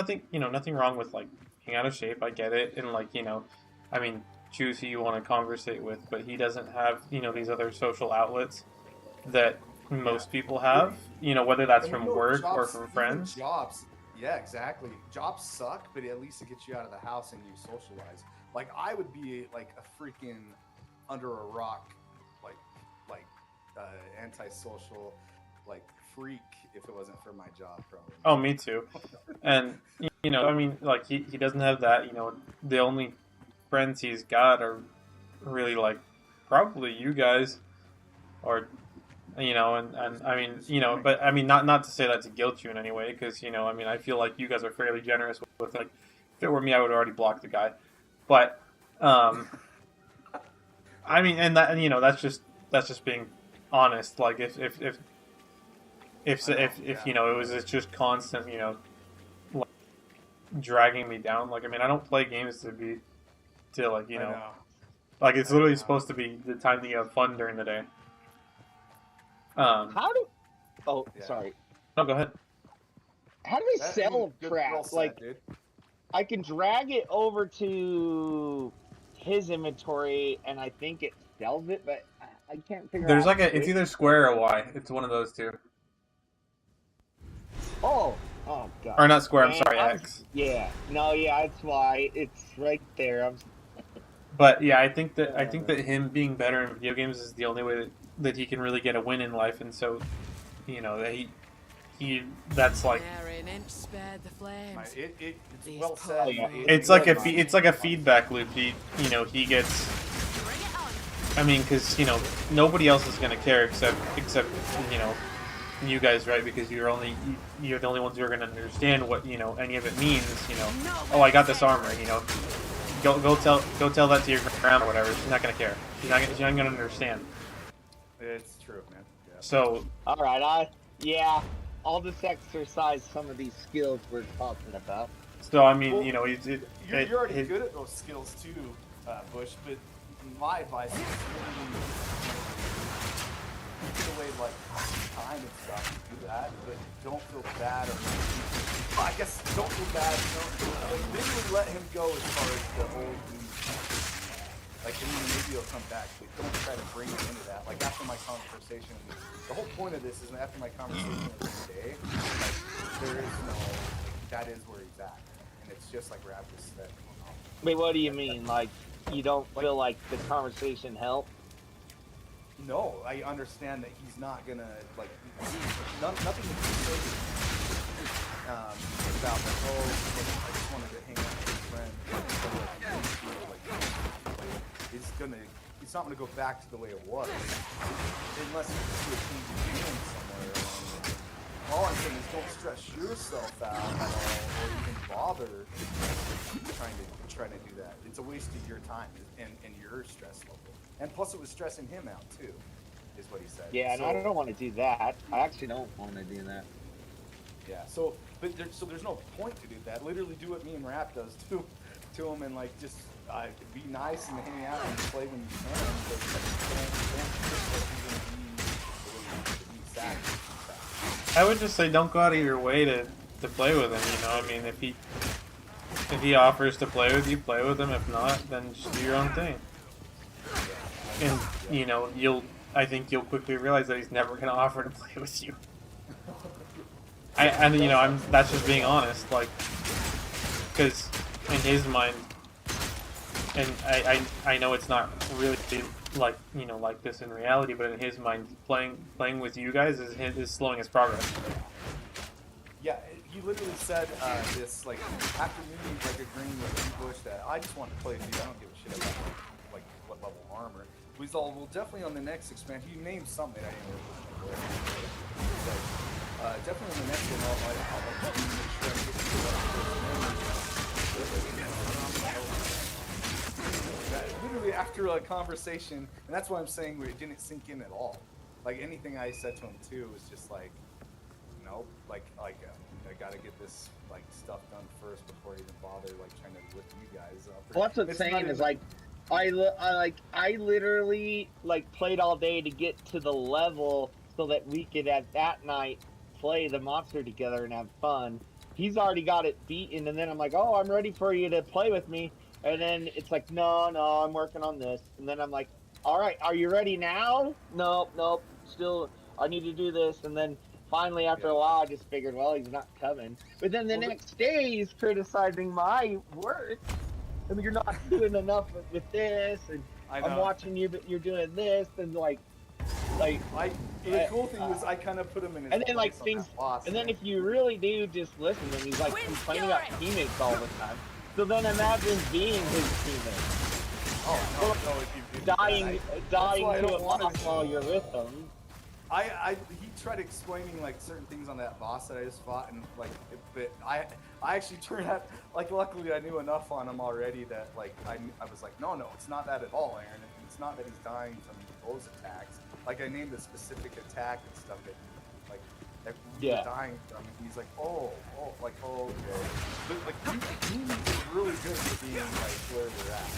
wrong with, like, being out of shape. I get it, and, like, you know, I mean, choose who you want to conversate with, but he doesn't have, you know, these other social outlets that most people have. You know, whether that's from work or from friends. Jobs, yeah, exactly. Jobs suck, but at least it gets you out of the house and you socialize. Like, I would be like a freaking under a rock, like antisocial, like, freak if it wasn't for my job, probably. Oh, me too. And, you know, I mean, like, he doesn't have that. You know, the only friends he's got are really, like, probably you guys, or, you know, and I mean, you know, but I mean, not to say that to guilt you in any way, because, you know, I mean, I feel like you guys are fairly generous with, like, if it were me, I would already block the guy. But, I mean, and that, and, you know, that's just being honest. Like, if you know, it's just constant, you know, like, dragging me down. Like, I mean, I don't play games to like, you know, like, it's literally supposed to be the time that you have fun during the day. Sorry. No, go ahead. How do they sell crap? Like, dude. I can drag it over to his inventory, and I think it sells it, but I can't figure out. There's like it's either square or Y. It's one of those two. Oh god. Or not square. I'm Man, sorry, X. Yeah. No. Yeah. It's Y. It's right there. But yeah, I think that him being better in video games is the only way that he can really get a win in life, and so, you know, that he that's like, It's well said. it's like a feedback loop. He gets, I mean, because, you know, nobody else is gonna care except you know, you guys, right? Because you're the only ones who are gonna understand what, you know, any of it means. You know, oh, I got this armor. You know, go tell that to your grandma or whatever. She's not gonna care. She's not gonna understand. It's true, man. Yeah. So, all right, I'll just exercise some of these skills we're talking about. So, I mean, well, you know, you're already good at those skills too, Bush. But my advice is really get away, like, time and stuff. Do that, but don't feel bad. I guess don't feel bad. Eventually let him go as far as the old. Like, I mean, maybe he'll come back, but don't try to bring him into that. Like, after my conversation, the whole point of this is after my conversation with him today, like, there is no, that is where he's at. And it's just like Rav just said. Wait, what do you mean? Like, you don't feel like the conversation helped? No, I understand that he's not gonna, like, nothing to say about, like, oh, I just wanted to hang out with his friend. It's not gonna go back to the way it was, unless you do a change of feeling somewhere along the way. All I'm saying is don't stress yourself out at all, or even bother trying to do that. It's a waste of your time and your stress level. And plus, it was stressing him out too. is what he said. Yeah, so, and I don't want to do that. I actually don't want to do that. Yeah, so there's no point to do that. Literally do what me and Rap does to him, and like just be nice and hang out and play when you can. But don't be sad. I would just say don't go out of your way to play with him. You know, I mean, if he offers to play with you, play with him. If not, then just do your own thing. And you know, I think you'll quickly realize that he's never gonna offer to play with you. That's just being honest, like, because in his mind, and I know it's not really like, you know, like this in reality, but in his mind, playing with you guys is slowing his progress. Yeah, he literally said this, like, after me, like, agreeing with Bush that I just want to play with you, I don't give a shit about, like, what level armor. He's all, well, definitely on the next expansion, he named something, I didn't really push my definitely on the next one, I'll make sure I get to literally after a conversation, and that's why I'm saying it didn't sink in at all. Like, anything I said to him, too, was just like, nope, like I gotta get this like stuff done first before I even bother like trying to lift you guys up. Well, that's what I'm saying is like, I literally like played all day to get to the level so that we could at that night play the monster together and have fun. He's already got it beaten, and then I'm like, oh, I'm ready for you to play with me, and then it's like, no, I'm working on this, and then I'm like, all right, are you ready now? Nope, still, I need to do this, and then finally, after a while, I just figured, well, he's not coming. But then the next day, he's criticizing my work. I mean, you're not doing enough with this, and I'm watching you, but you're doing this, and the cool thing is I kind of put him in his and then like place on things, that boss, and then if you really do just listen to him, he's like complaining about teammates all the time. So then imagine being his teammate. Oh no, if you dying to a boss while you're with them. He tried explaining like certain things on that boss that I just fought, and like, but I actually turned out, like, luckily I knew enough on him already that like I was like, no, it's not that at all, Aaron. It's not that he's dying from those attacks. Like, I named a specific attack and stuff that that we were dying from, and he's like, okay. But like, he is really good at being like where we're at.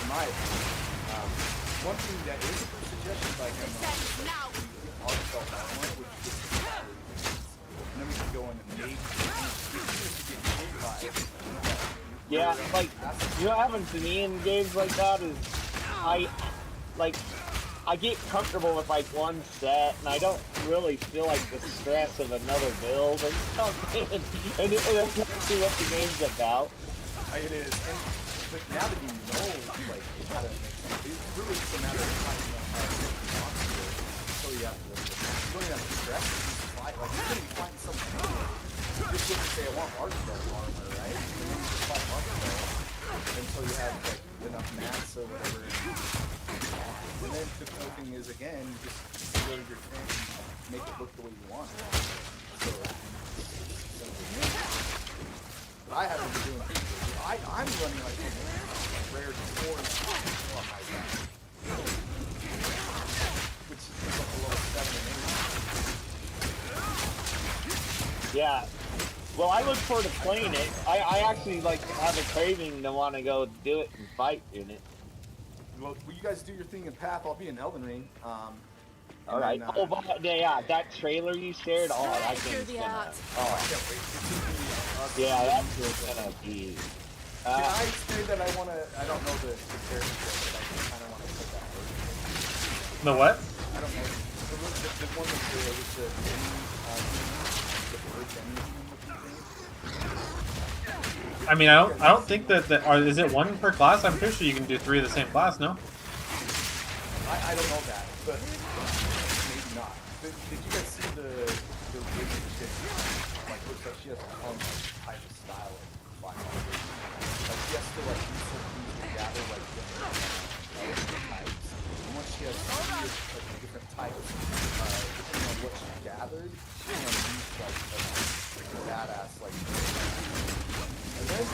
In my opinion. One thing that is a good suggestion by him is heartfelt armor, which is and then we can go in and maiden. Yeah, like, you know what happens to me in games like that is I get comfortable with like one set, and I don't really feel like the stress of another build and something. And that's actually what the game's about. It is. But now that you know, like, how to make something, it's really just a matter of finding out how to make the monster. So you don't even have to stress it. You just fight. Like, you're going to be fighting something new. You just say, I want architect armor, right? And then you just fight architect until you have, like, enough mats or whatever. And then the cool thing is, again, you just go to your thing and make it look the way you want. So, but I haven't been doing it. I'm running like rare 4 and 5 on my back, which is like a level 7 and 8. Yeah. Well, I look forward to playing it. I actually like have a craving to want to go do it and fight in it. Well, you guys do your thing in Path. I'll be in Elden Ring. All right. That trailer you shared. Oh, that game's gonna. I can't wait. Yeah, that's gonna be. Can I say that I don't know the character, but I kind of want to put that first. The what? I don't know. The one with the I mean, I don't think that is it one per class? I'm pretty sure you can do 3 of the same class, no? I don't know that, but maybe not. Did you guys see the wig that like looks like she has a own type of style of fire? Like she has to like use her keys to gather like different types. And once she has different types, depending on what she gathered, she's gonna use like a badass like. And then it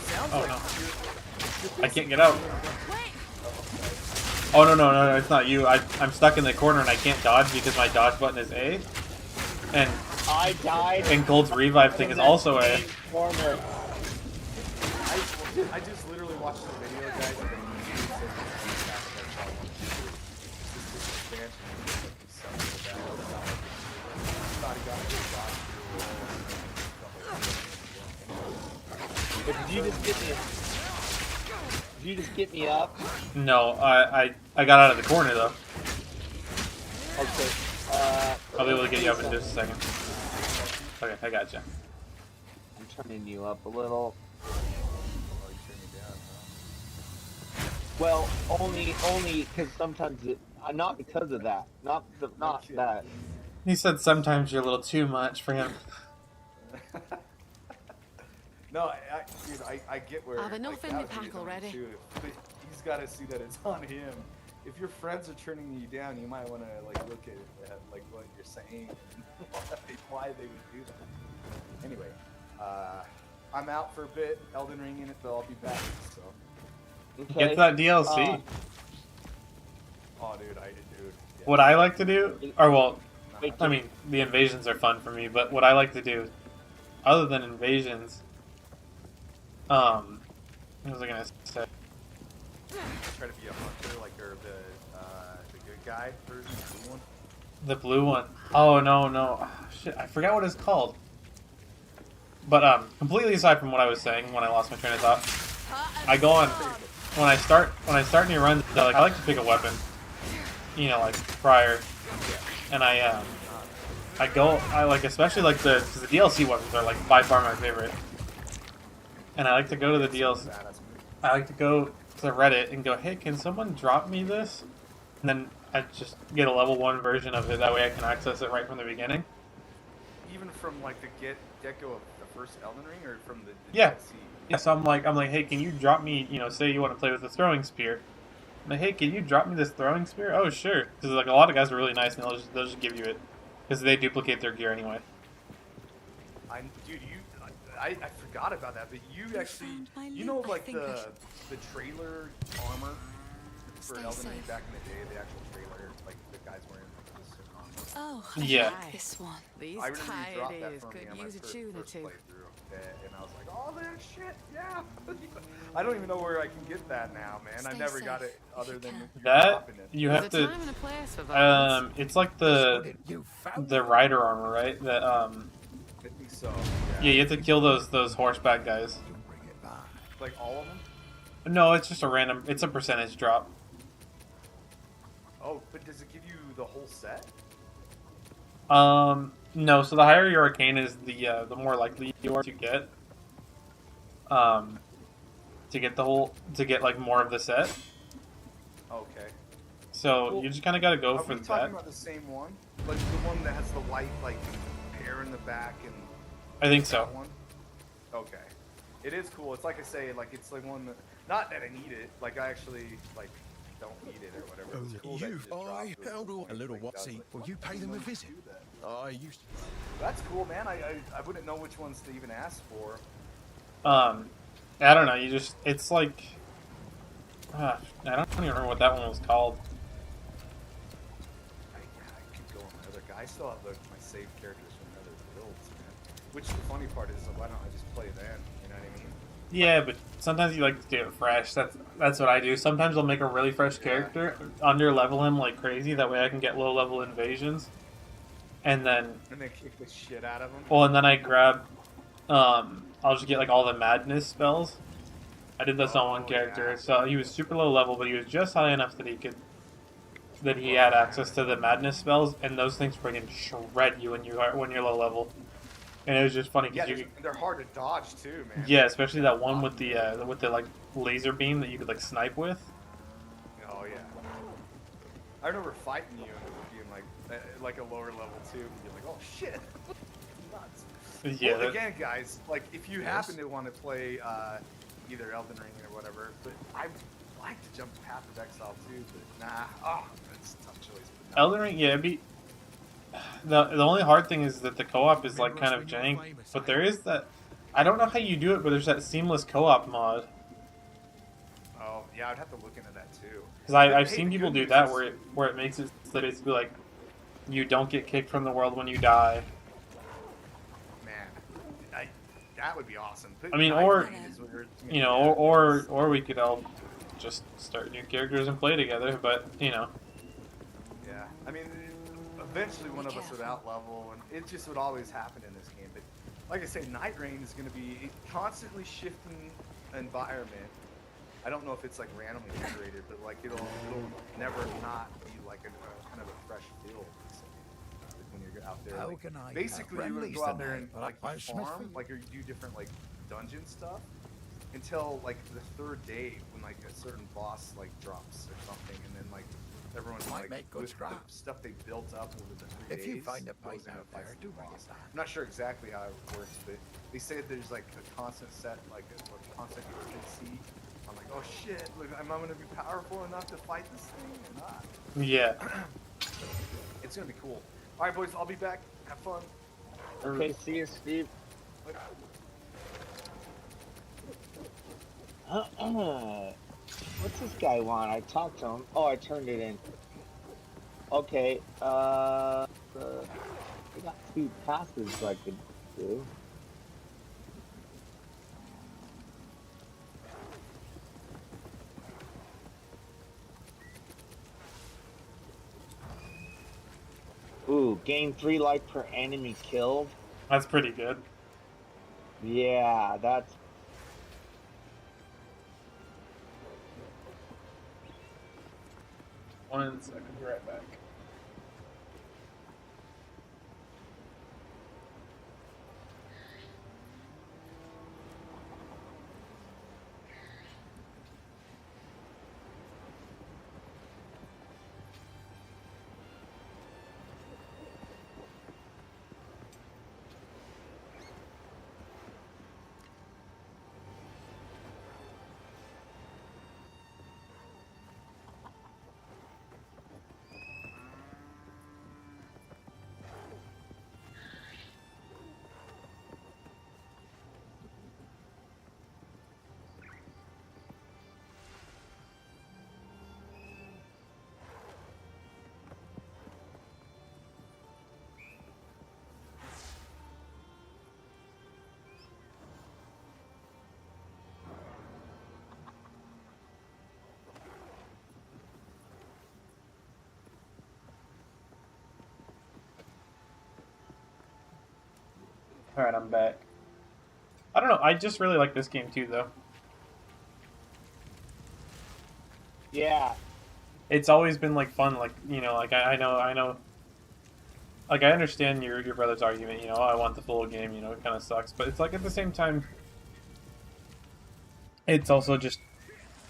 sounds like you're I can't get out. Wait. Oh no, it's not you. I'm stuck in the corner and I can't dodge because my dodge button is A. And I died. And Gold's revive thing is also A. Corner. I just literally watched the video, guys, and then you said But did you just get me? Did you just get me up? No, I got out of the corner though. Okay. I'll be able to get you up in just a second. Okay, I gotcha. I'm turning you up a little. Well, only because sometimes not because of that. Not that. He said sometimes you're a little too much for him. No, dude, I get where. I have enough in my pack already. But he's got to see that it's on him. If your friends are turning you down, you might want to like look at like what you're saying and why they would do that. Anyway, I'm out for a bit. Elden Ring in it, but I'll be back. So. Okay. Get that DLC. Oh, dude, I did, dude. Yeah. What I like to do, or well, I mean, the invasions are fun for me, but what I like to do, other than invasions, what was I gonna say? Try to be a hunter, like or the good guy version, the blue one. The blue one. Oh no, oh, shit, I forgot what it's called. But completely aside from what I was saying when I lost my train of thought, I go on when I start new runs. Like I like to pick a weapon, you know, like prior, and I like especially like because the DLC weapons are like by far my favorite, and I like to go to the DLC. I like to go to Reddit and go, hey, can someone drop me this? And then I just get a level 1 version of it. That way I can access it right from the beginning. Even from like the get-go of the first Elden Ring, or from the Yeah. DLC? Yeah, so I'm like, hey, can you drop me, you know, say you want to play with the throwing spear. I'm like, hey, can you drop me this throwing spear? Oh, sure. Because like a lot of guys are really nice and they'll just give you it. Because they duplicate their gear anyway. Dude, I forgot about that, but you actually, you know, like the trailer armor for Elden Ring back in the day, the actual trailer, like the guys wearing like this armor. Oh, Yeah. This one. These I remember you dropped that tidies for me could on my use a first tune or two. playthrough, and I was like, oh, that shit, yeah. I don't even know where I can get that now, man. I Stay never got safe it other if than you That, dropping it. you There's have a to, time and a place for violence. it's like the rider armor, right? That, I think so. yeah, you have to kill those horseback guys. Like all of them? No, it's just a random, it's a percentage drop. Oh, but does it give you the whole set? No, so the higher your arcane is, the more likely you are to get like more of the set. Okay. So Well, you just kind of got to go Are for we talking that. about the same one? Like the one that has the white, like, hair in the back and... I think that so. one? Okay. It is cool. It's like I say, like, it's like one that... Not that I need it. Like, I actually, like, don't need it or whatever. It's cool that You, just drops I, it. how do a little Like, what? does, See, like, will you pay them a visit? do that. I used to. That's cool, man. I wouldn't know which ones to even ask for. I don't know. You just, it's like, I don't even remember what that one was called. I could go on my other guy. I still have my saved characters from other builds, man. Which the funny part is, why don't I just play then? You know what I mean? Yeah, but sometimes you like to do it fresh. That's what I do. Sometimes I'll make a really fresh character, under level him like crazy. That way I can get low level invasions, and then Kick the shit out of them. well, and then I grab, I'll just get like all the madness spells. I did this on one character, yeah. so he was super low level, but he was just high enough that he had access to the madness spells, and those things friggin' shred you when you're low level. And it was just funny Yeah, because they're hard to dodge too, man. yeah, especially that one with the like laser beam that you could like snipe with. Oh yeah. I remember fighting you and being like a lower level too, and you're like, oh shit. Nuts. Yeah. Well, again, guys, like if you happen to want to play either Elden Ring or whatever, but I like to jump Path of Exile too, but nah, that's a tough choice. But no. Elden Ring, yeah, it'd be the only hard thing is that the co-op is like kind of jank, but there is that. I don't know how you do it, but there's that seamless co-op mod. Oh, yeah, I'd have to look into that too. Because I've seen people do that where it makes it so that it's like you don't get kicked from the world when you die. Man, that would be awesome. I mean, or you know, or we could all just start new characters and play together. But you know. Yeah, I mean, eventually one of us would out-level, and it just would always happen in this game. But like I say, Night Rain is going to be a constantly shifting environment. I don't know if it's like randomly generated, but like it'll never not be like a kind of a fresh feel when you're out there. How Like, can I basically, you would go out there and like farm, like or you do different like dungeon stuff until like the third day when like a certain boss like drops or something, and then like everyone like make good with the scraps. stuff they built up over the 3 days. If you find a goes pipe into out there, fights do the bring boss. it back. I'm not sure exactly how it works, but they say there's like a constant set, like a constant urgency. I'm like, oh shit, look, am I gonna be powerful enough to fight this thing or not? Yeah. It's gonna be cool. All right, boys, I'll be back. Have fun. Okay, see you, Steve. What's this guy want? I talked to him. Oh, I turned it in. Okay, I got 2 passes I could do. Ooh, gain 3 life per enemy killed. That's pretty good. Yeah, that's... One second, be right back. Alright, I'm back. I don't know, I just really like this game too, though. Yeah. It's always been, like, fun, like, you know, like, I know... Like, I understand your brother's argument, you know, I want the full game, you know, it kind of sucks. But it's, like, at the same time, it's also just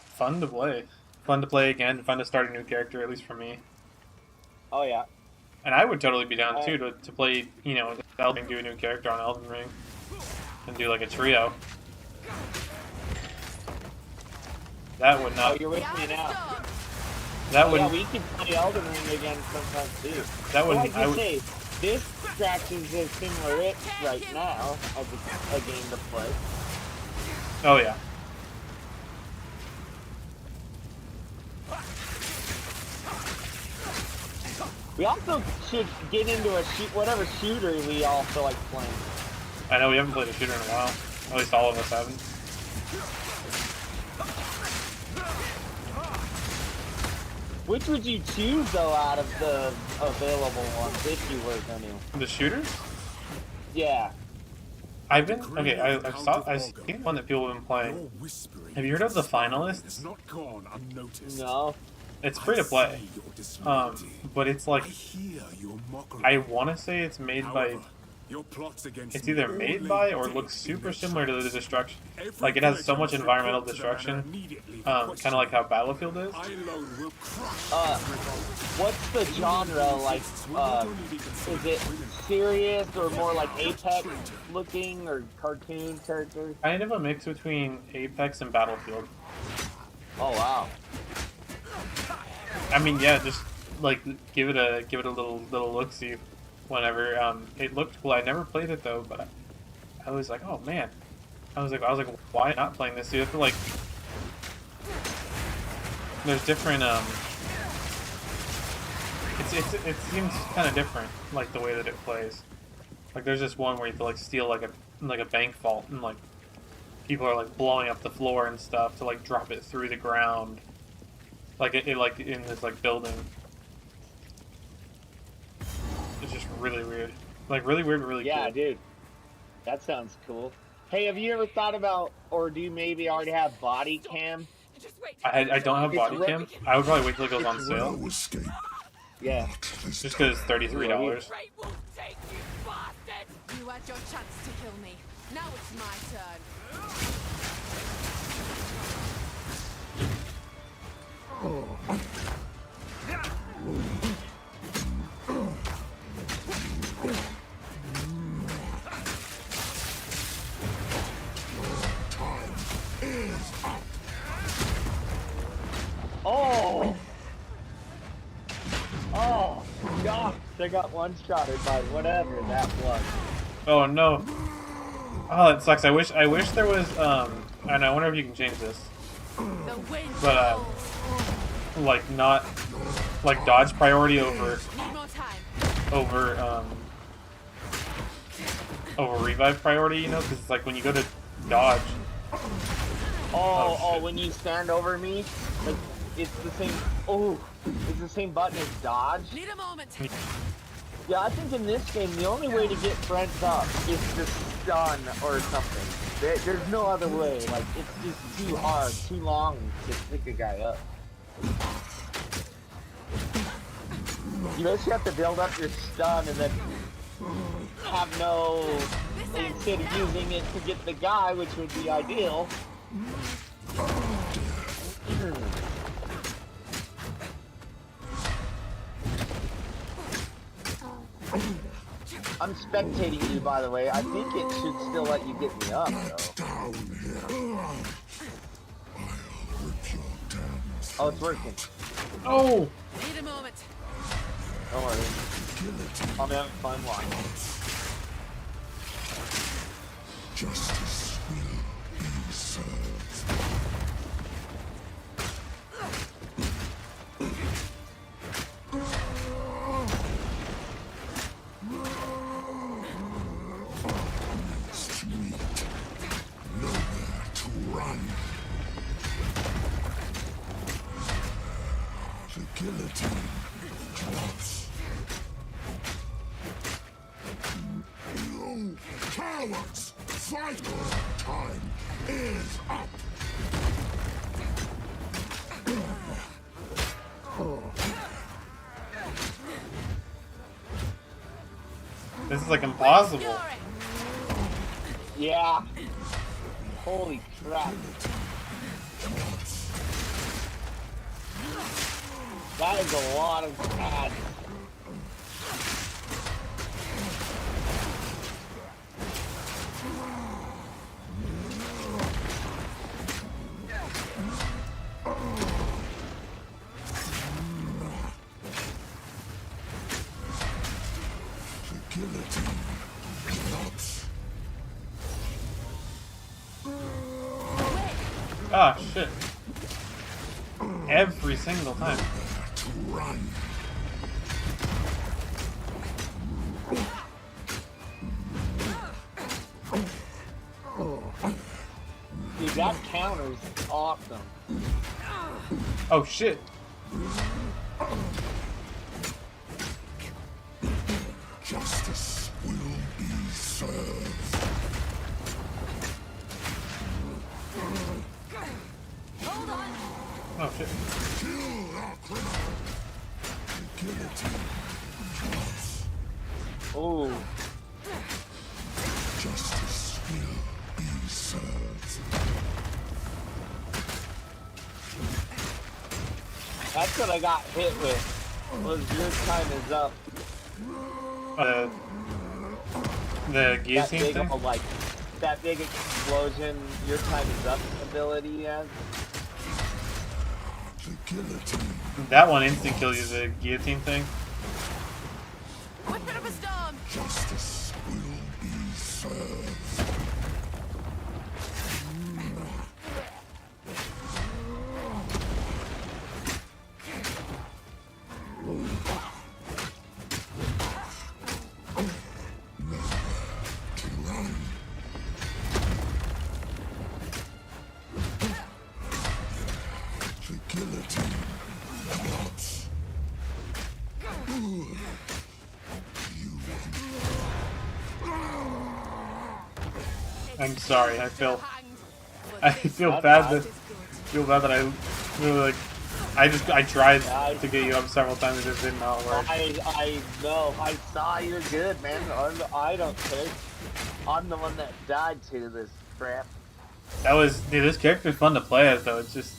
fun to play. Fun to play again, fun to start a new character, at least for me. Oh, yeah. And I would totally be down, too, to play, you know, Elden Ring, do a new character on Elden Ring. And do, like, a trio. That would not... Oh, you're with me now. That wouldn't... Yeah, we could play Elden Ring again sometime, too. That wouldn't... Well, like you say, this Distractions is similar right now as a game to play. Oh, yeah. We also should get into a whatever shooter we also like playing. I know we haven't played a shooter in a while. At least all of us haven't. Which would you choose though out of the available ones if you were going to? The shooters? Yeah. I've been I've seen one that people have been playing. Have you heard of the Finalists? No. It's free to play. But it's like I want to say it's made by. It's either made by or looks super similar to the Destruction. Like it has so much environmental destruction, kind of like how Battlefield is. What's the genre like? Is it serious or more like Apex looking or cartoon characters? Kind of a mix between Apex and Battlefield. Oh wow. I mean, yeah, just like give it a little look see. Whenever it looked cool. I never played it though, but I was like, oh man, I was like, why not playing this? You have to like, there's different it seems kind of different, like the way that it plays. Like there's this one where you have to like steal like a bank vault, and like people are like blowing up the floor and stuff to like drop it through the ground, like it like in this like building. It's just really weird, like really weird, but really cool. Yeah, dude, that sounds cool. Hey, have you ever thought about, or do you maybe already have body cam? I don't have body cam. I would probably wait till it goes on sale. Yeah. Just because it's $33. You had your chance to kill me. Now it's my turn. Oh! Oh, gosh, I got one-shotted by whatever that was. Oh no! Oh, that sucks. I wish there was and I wonder if you can change this. But like not like dodge priority over revive priority, you know, because it's like when you go to dodge. Oh, when you stand over me, like it's the same. Oh, it's the same button as dodge. Need a moment. Yeah, I think in this game the only way to get friends up is to stun or something. There's no other way. Like it's just too hard, too long to pick a guy up. You basically have to build up your stun and then have no, instead of using it to get the guy, which would be ideal. I'm spectating you, by the way. I think it should still let you get me up, though. Oh, it's working. Oh! Need a moment. Don't worry. I'm having fun watching. Justice will be served. Street. Nowhere to run. The guillotine drops. You cowards! Fight! Time is up! This is like impossible. Yeah. Holy crap. That is a lot of bad. Ah, shit. Every single time. To run. Dude, that counter's awesome. Oh, shit. Justice will be served. Hold on. Oh, shit. Kill our criminal. The guillotine drops. Oh. Justice will be served. That's what I got hit with. Was your time is up. The That guillotine big, thing? like, that big explosion, your time is up ability he has. The guillotine. That one instant kill you, the guillotine thing. Whip it up a storm. Justice will be served. The guillotine drops. I'm sorry. I feel That's bad fine. that I really like. I tried to get you up several times. It just did not work. I know. I saw you're good, man. I don't care. I'm the one that died to this crap. That was, dude. This character's fun to play as, though. It's just.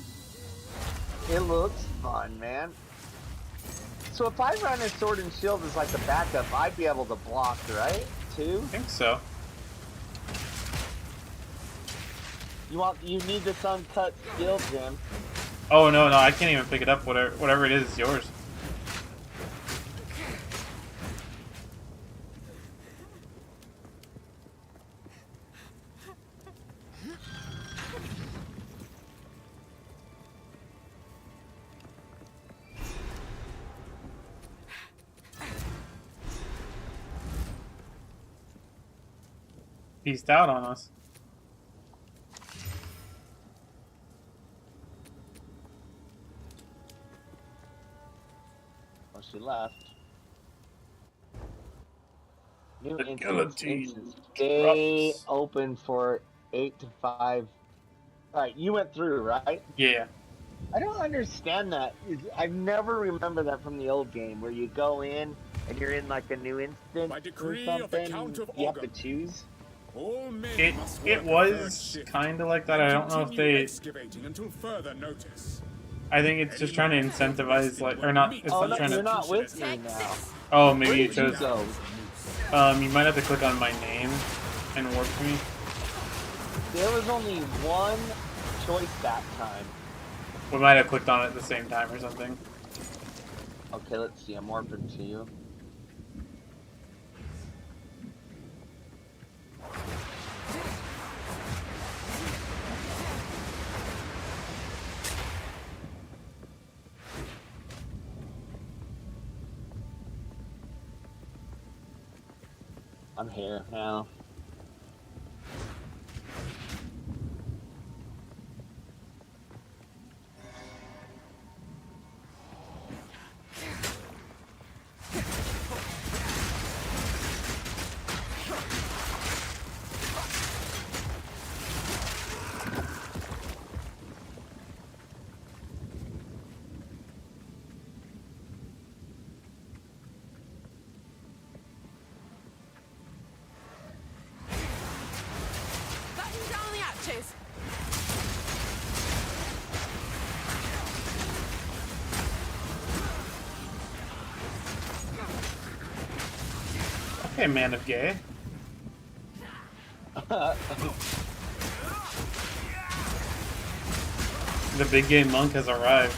It looks fun, man. So if I run a sword and shield as like a backup, I'd be able to block, right? Too? I think so. You need this uncut skill, Jim. Oh no, I can't even pick it up. Whatever it is yours. Peaced out on us. Oh, she left. New The instance. Stay drops. open for 8 to 5. Alright, you went through, right? Yeah. I don't understand that. I've never remembered that from the old game, where you go in and you're in like a new instance By or decree of the something. Count of You have to Ogre. choose. All men It must it work a third was shift kind of like that. I don't know if continue they. excavating until further notice. I think it's just trying to incentivize, like, or not. It's Oh not no, trying you're to. not with me now. Oh, maybe Where you did you chose. go? You might have to click on my name and work for me. There was only one choice that time. We might have clicked on it at the same time or something. Okay, let's see. I'm warping to you. I'm here now. Batten down the hatches. Okay, man of gay. The big gay monk has arrived.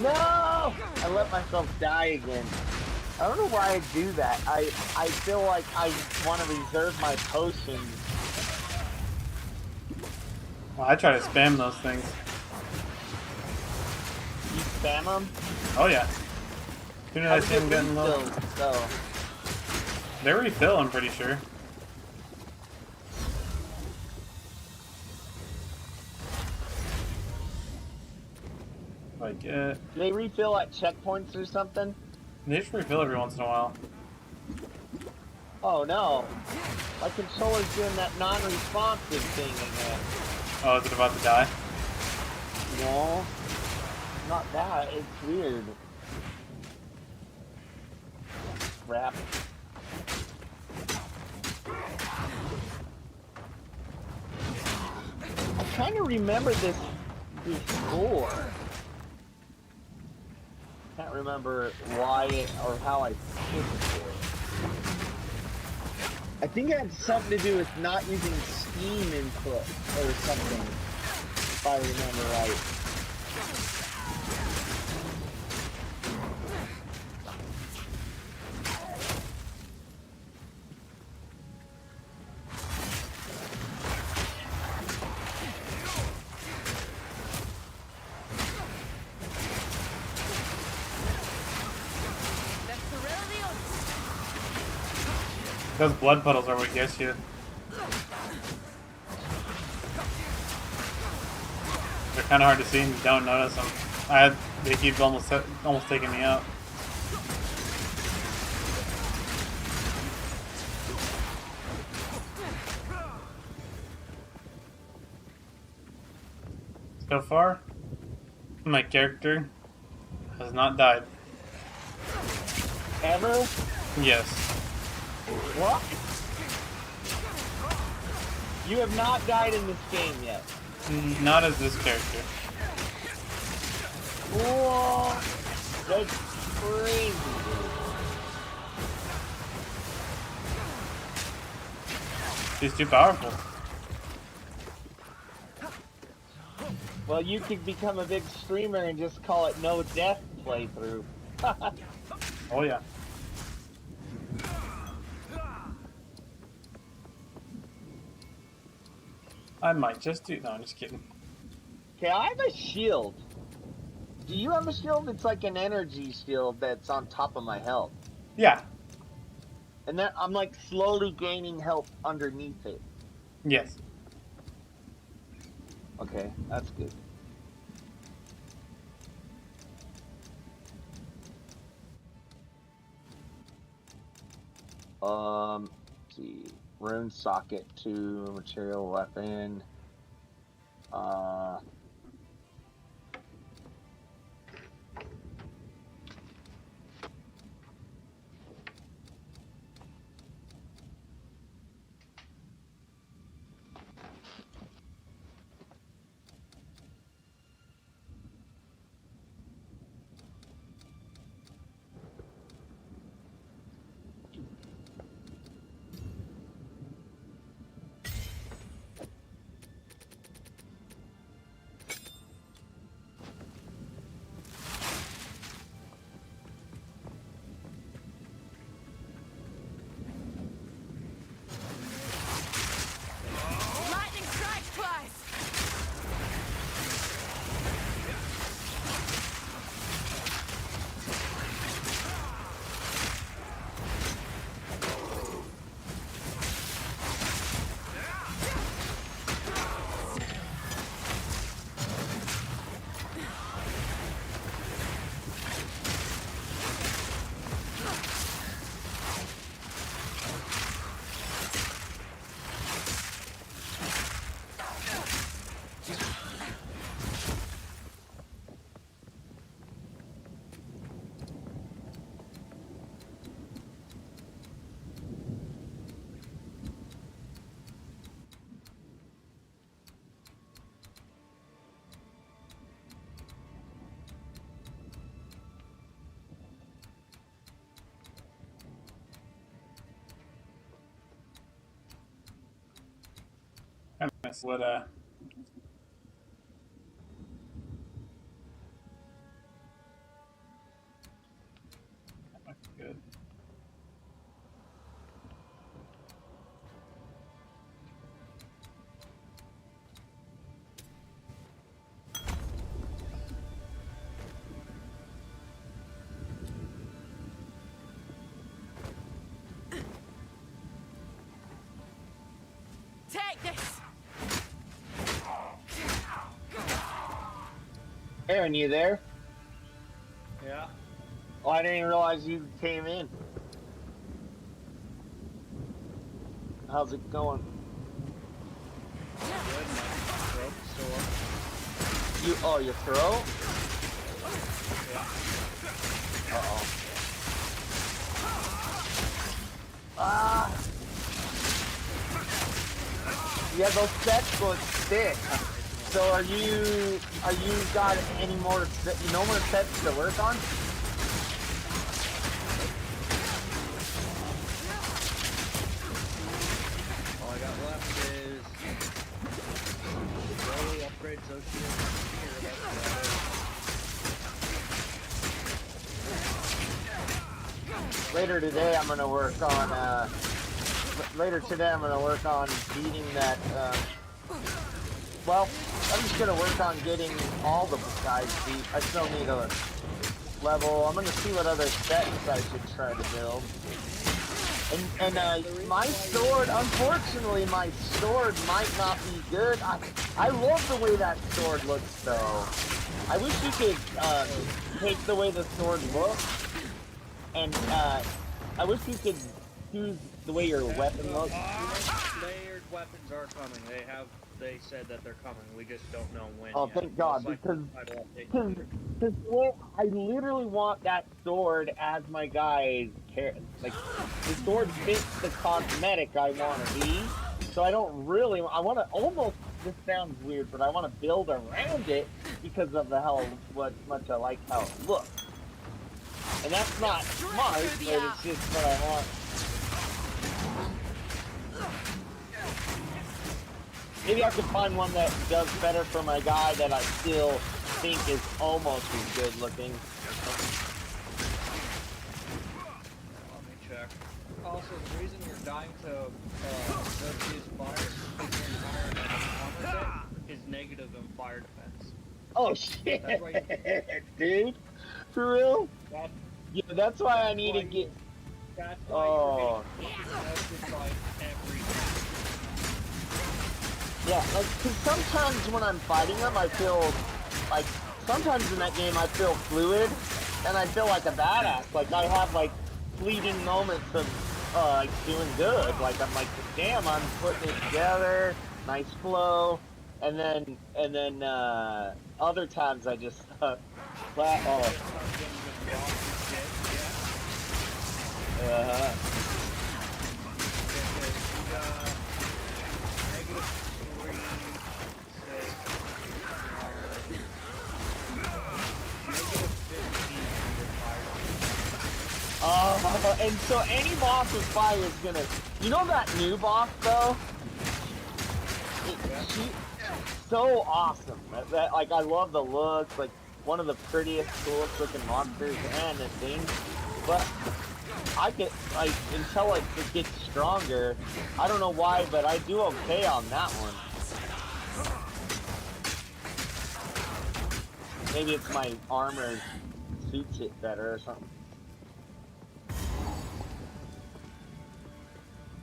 No! I let myself die again. I don't know why I do that. I feel like I want to reserve my potions. Well, I try to spam those things. You spam them? Oh yeah. As soon as I see them getting low, So, they refill. I'm pretty sure. Like they refill at checkpoints or something? they just refill every once in a while. Oh no. My controller's doing that non-responsive thing again. Oh, is it about to die? No. Not that. It's weird. Crap. I kind of remember this before. Can't remember why or how I picked it. I think it had something to do with not using Steam input or something, if I remember right. Those blood puddles are what gets you. They're kind of hard to see and you don't notice them. They keep almost taking me out. So far, my character has not died. Ever? Yes. What? You have not died in this game yet. Not as this character. Whoa! That's crazy. She's too powerful. Well, you could become a big streamer and just call it no death playthrough. Oh yeah. I might just do. No, I'm just kidding. Okay, I have a shield. Do you have a shield? It's like an energy shield that's on top of my health. Yeah. And then I'm like slowly gaining health underneath it. Yes. Okay, that's good. Let's see. Rune socket to material weapon. Lightning strikes twice. That's what that's good. Take this. Aaron, you there? Yeah. Oh, I didn't even realize you came in. How's it going? Your throat? Yeah. Uh-oh. Ah! Yeah, those sets look thick. So are you got any more, no more sets to work on? All I got left is slowly upgrade Later today I'm gonna work on beating that well, I'm just gonna work on getting all the guys beat. I still need a level. I'm gonna see what other sets I should try to build. And my sword, unfortunately, my sword might not be good. I love the way that sword looks, though. I wish you could take the way the sword looks, and I wish you could choose the way your weapon looks. Layered weapons are coming. They said that they're coming. We just don't know when. Oh, yet. thank God, Most likely title update later. I literally want that sword as my guy's like, the sword fits the cosmetic I want to be, so I don't really, I want to almost, this sounds weird, but I want to build around it because of what much I like how it looks. And that's not smart, but it's just what I want. Maybe I can find one that does better for my guy that I still think is almost as good looking. Let me check. Also, the reason you're dying to these fires is your entire armor set is negative in fire defense. Oh shit, That's why dude, for real? Yeah, that's why I need to why get. That's why Oh. you're getting notified every time. Yeah, like, cause sometimes when I'm fighting them, I feel like, sometimes in that game I feel fluid, and I feel like a badass. Like, I have, like, fleeting moments of, like, doing good. Like, I'm like, damn, I'm putting it together, nice flow, and then, other times I just, oh. And so any boss with fire is gonna, you know that new boss though? She's so awesome. That like, I love the looks, like one of the prettiest, coolest looking monsters and the thing. But I get, like, until it gets stronger, I don't know why, but I do okay on that one. Maybe it's my armor suits it better or something.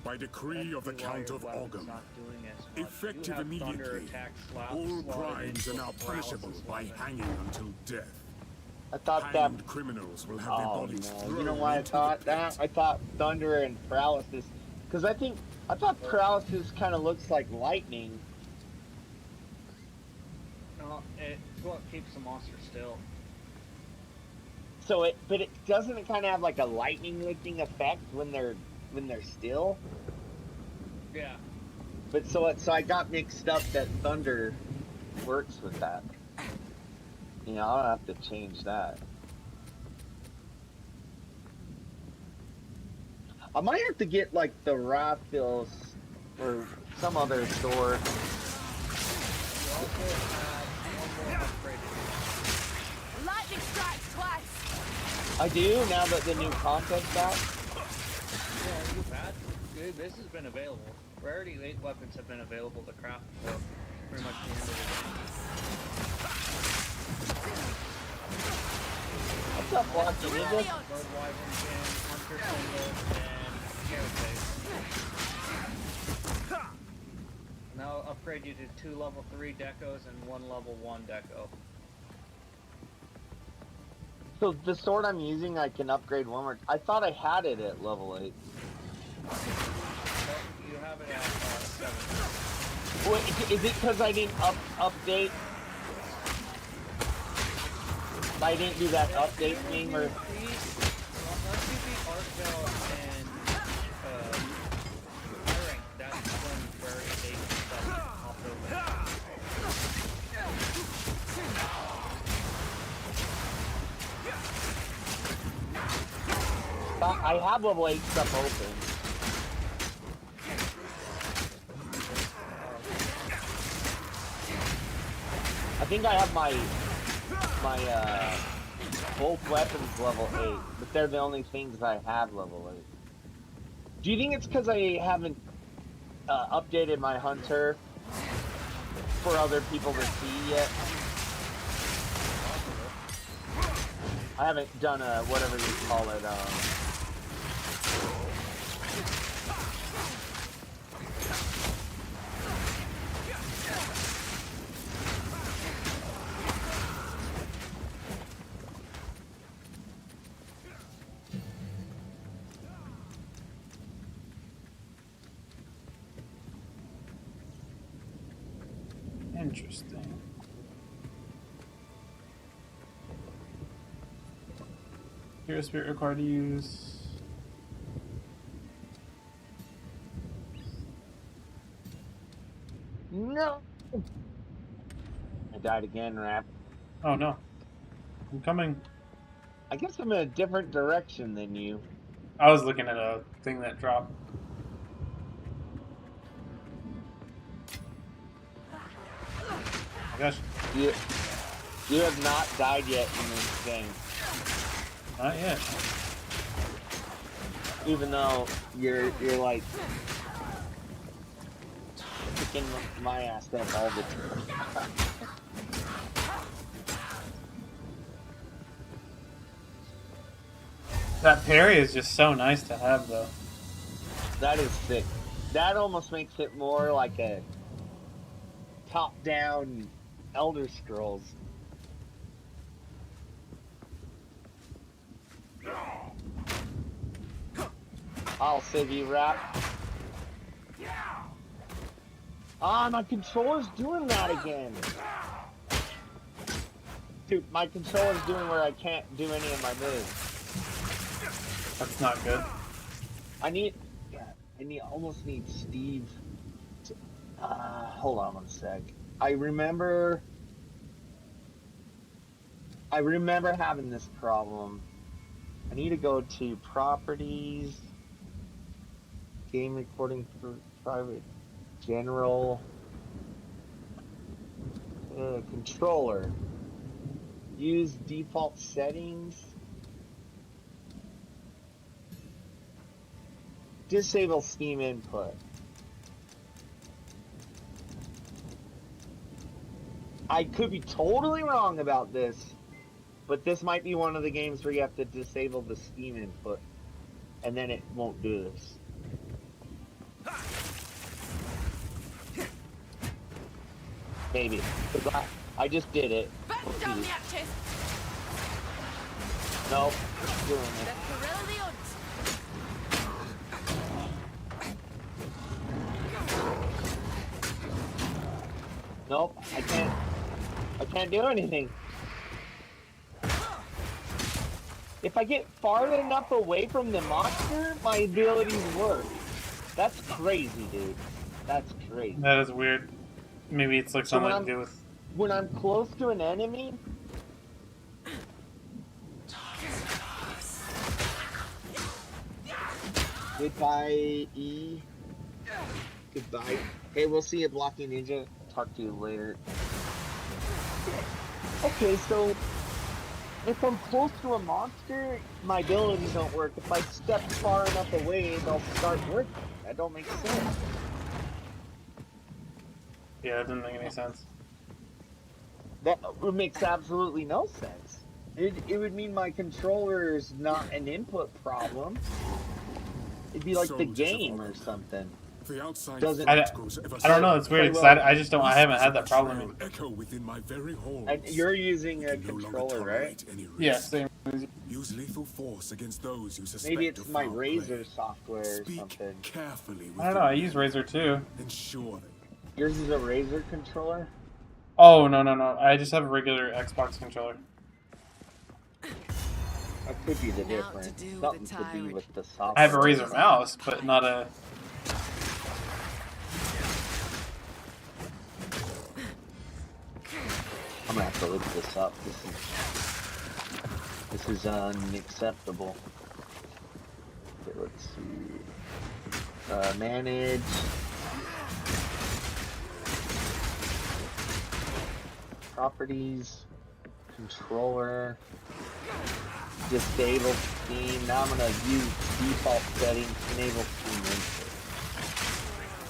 By decree of the Count of Ogham, effective immediately, all crimes are now punishable by hanging until death. I thought Hanged that. criminals will have their Oh bodies no! thrown You know why I into thought the that? pit. I thought thunder and paralysis, because I thought paralysis kind of looks like lightning. No, it's what keeps the monster still. So but it doesn't it kind of have like a lightning looking effect when they're still. Yeah. But so I got mixed up that thunder works with that. You know, I'll have to change that. I might have to get like the Raphael's or some other sword. You also have one more upgrade. Lightning strikes twice. I do now that the new content's out. Yeah, you've had. Dude, this has been available. Rarity 8 weapons have been available to craft for pretty much the end of the game. What's up, Blocky Ninja? Bird Wyvern Skin, Hunter Single, and Carrot Now I'll upgrade you to 2 level 3 decos and 1 level 1 deco. So the sword I'm using, I can upgrade one more. I thought I had it at level 8. You have it at 7. Wait, is it because I didn't update? I didn't do that update thing, or? Once you beat Archvale and high rank, that's when Rarity 8 stuff popped open. I have level 8 stuff open. I think I have my both weapons level 8, but they're the only things I have level 8. Do you think it's because I haven't updated my hunter for other people to see yet? I haven't done a whatever you call it. Interesting. Hero Spirit required to use. No! I died again, Rap. Oh no. I'm coming. I guess I'm in a different direction than you. I was looking at a thing that dropped. Oh my gosh. You have not died yet in this game. Not yet. Even though you're like kicking my ass up all the time. That parry is just so nice to have, though. That is sick. That almost makes it more like a top-down Elder Scrolls. I'll save you, Rap. Ah, my controller's doing that again. Dude, my controller's doing where I can't do any of my moves. That's not good. Almost need Steve to, hold on one sec. I remember having this problem. I need to go to properties, game recording for private, general, controller, use default settings, disable Steam input. I could be totally wrong about this, but this might be one of the games where you have to disable the Steam input, and then it won't do this. Maybe. I just did it. Batten down the hatches. Nope. Doing it. Let's corral the hunt. Nope. I can't do anything. If I get far enough away from the monster, my abilities work. That's crazy, dude. That's crazy. That is weird. Maybe it's like something to do with. When I'm close to an enemy, goodbye, E. Goodbye. Hey, we'll see you, Blocking Ninja. Talk to you later. Okay, so if I'm close to a monster, my abilities don't work. If I step far enough away, they'll start working. That don't make sense. Yeah, that doesn't make any sense. That makes absolutely no sense. It would mean my controller is not an input problem. It'd be like the game or something. Doesn't I don't know. It's weird because I haven't had that problem. And you're using a controller, right? Yeah, same. Use lethal force against those you suspect. Maybe it's my Razer software or something. Carefully. I don't know. I use Razer too. Ensure that Yours is a Razer controller? Oh no. I just have a regular Xbox controller. That could be the difference. Something could be with the software. I have a Razer mouse, but not a. I'm gonna have to look this up. This is unacceptable. Okay, let's see. Manage. Properties. Controller. Disable Steam. Now I'm gonna use default settings. Enable Steam input.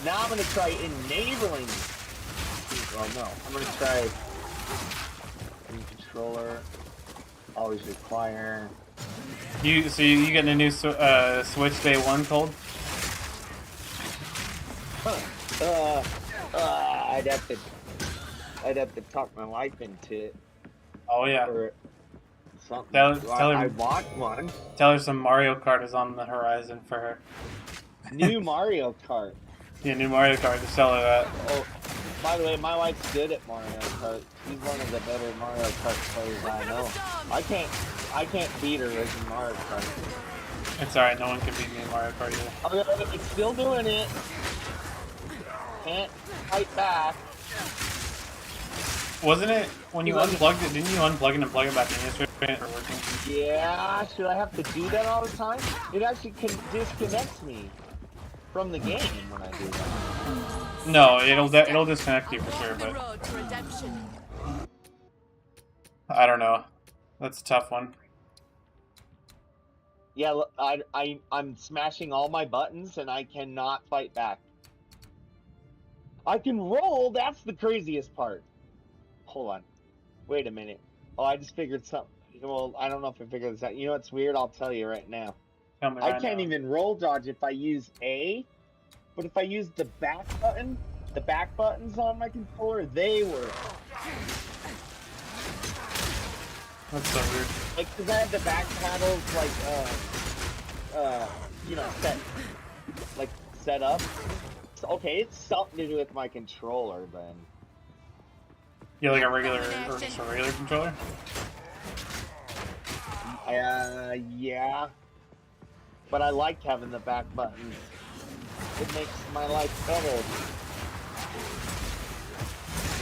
Now I'm gonna try enabling. Well, no. I'm gonna try. Controller. Always require. You getting a new Switch Day 1 cold? I'd have to talk my wife into it. Oh yeah. Or something. Tell her, I want one. Tell her some Mario Kart is on the horizon for her. New Mario Kart. Yeah, new Mario Kart. Just tell her that. Oh, By the way, my wife's good at Mario Kart. She's one of the better Mario Kart players I know. I can't beat her in Mario Kart. It's alright, no one can beat me in Mario Kart either. Okay, it's still doing it. Can't fight back. Wasn't it when you unplugged it? Didn't you unplug it and plug it back in yesterday for working? Yeah, should I have to do that all the time? It actually disconnects me from the game when I do that. No, it'll disconnect you for sure, The but road to redemption. I don't know. That's a tough one. Yeah, look, I'm smashing all my buttons and I cannot fight back. I can roll. That's the craziest part. Hold on. Wait a minute. Oh, I just figured something. Well, I don't know if I figured this out. You know what's weird? I'll tell you right now. Tell me I right can't now. even roll dodge if I use A, but if I use the back button, the back buttons on my controller, they work. That's so weird. Like, cause I have the back paddles, you know, set up. So, okay, it's something to do with my controller, then. You like a regular, or just a regular controller? Yeah. But I like having the back buttons. It makes my life better.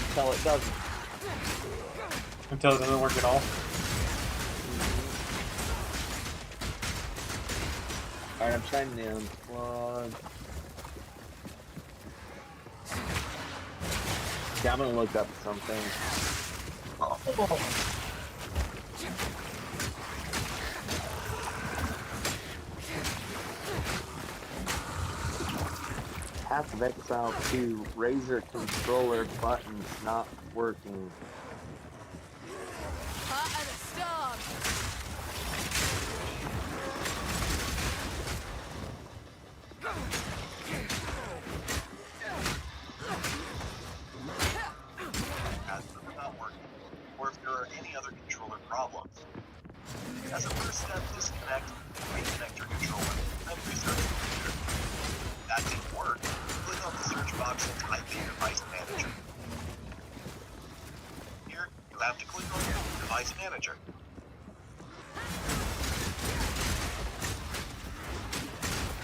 Until it doesn't. Until it doesn't work at all. Alright, I'm trying to unplug. Yeah, I'm gonna look up something. Path of Exile 2, Razer controller buttons not working. Heart of the storm. Or if there are any other controller problems. As a first step, disconnect and reconnect your controller, then restart the computer. If that didn't work, click on the search box and type in Device Manager. Here, you have to click on Device Manager.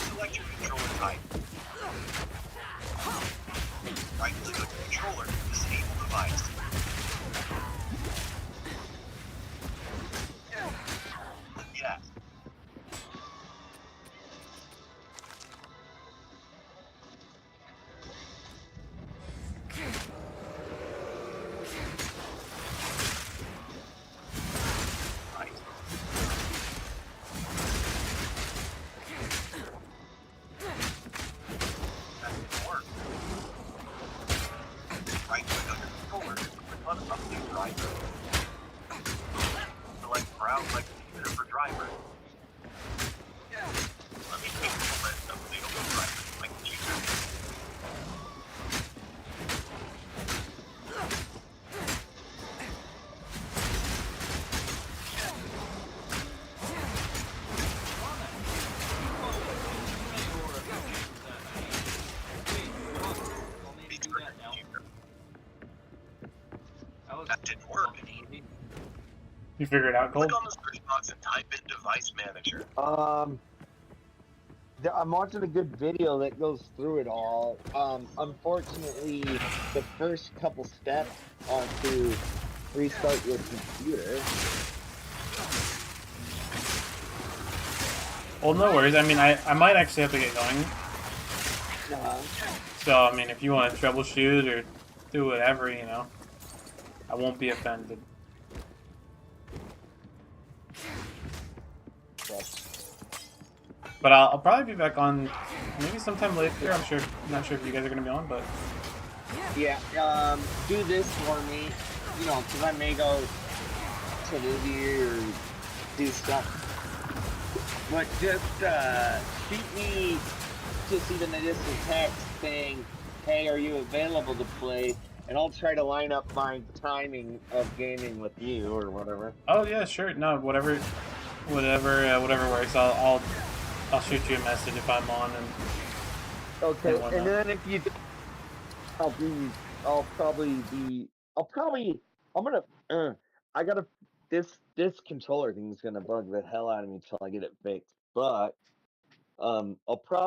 Select your controller type. Right-click on the controller to disable device. Yes. Right. That didn't work. Right-click on your controller, click on Update Driver. Select Browse like computer for driver. Let me take the list of available drivers like computer. That didn't work. You figure it out, Cole? Click on the search box and type in Device Manager. I'm watching a good video that goes through it all. Unfortunately, the first couple steps are to restart your computer. Well, no worries. I mean, I might actually have to get going. So, I mean, if you want to troubleshoot or do whatever, you know, I won't be offended. But I'll probably be back on maybe sometime later. I'm not sure if you guys are gonna be on, but Yeah, do this for me, you know, because I may go to movie or do stuff. But just shoot me just even a distant text saying, hey, are you available to play? And I'll try to line up my timing of gaming with you or whatever. oh yeah, sure. No, whatever works. I'll shoot you a message if I'm on and Okay, whatnot. and then if you, I'll be I'll probably be. I'm gonna. I gotta. This controller thing is gonna bug the hell out of me till I get it fixed. But I'll probably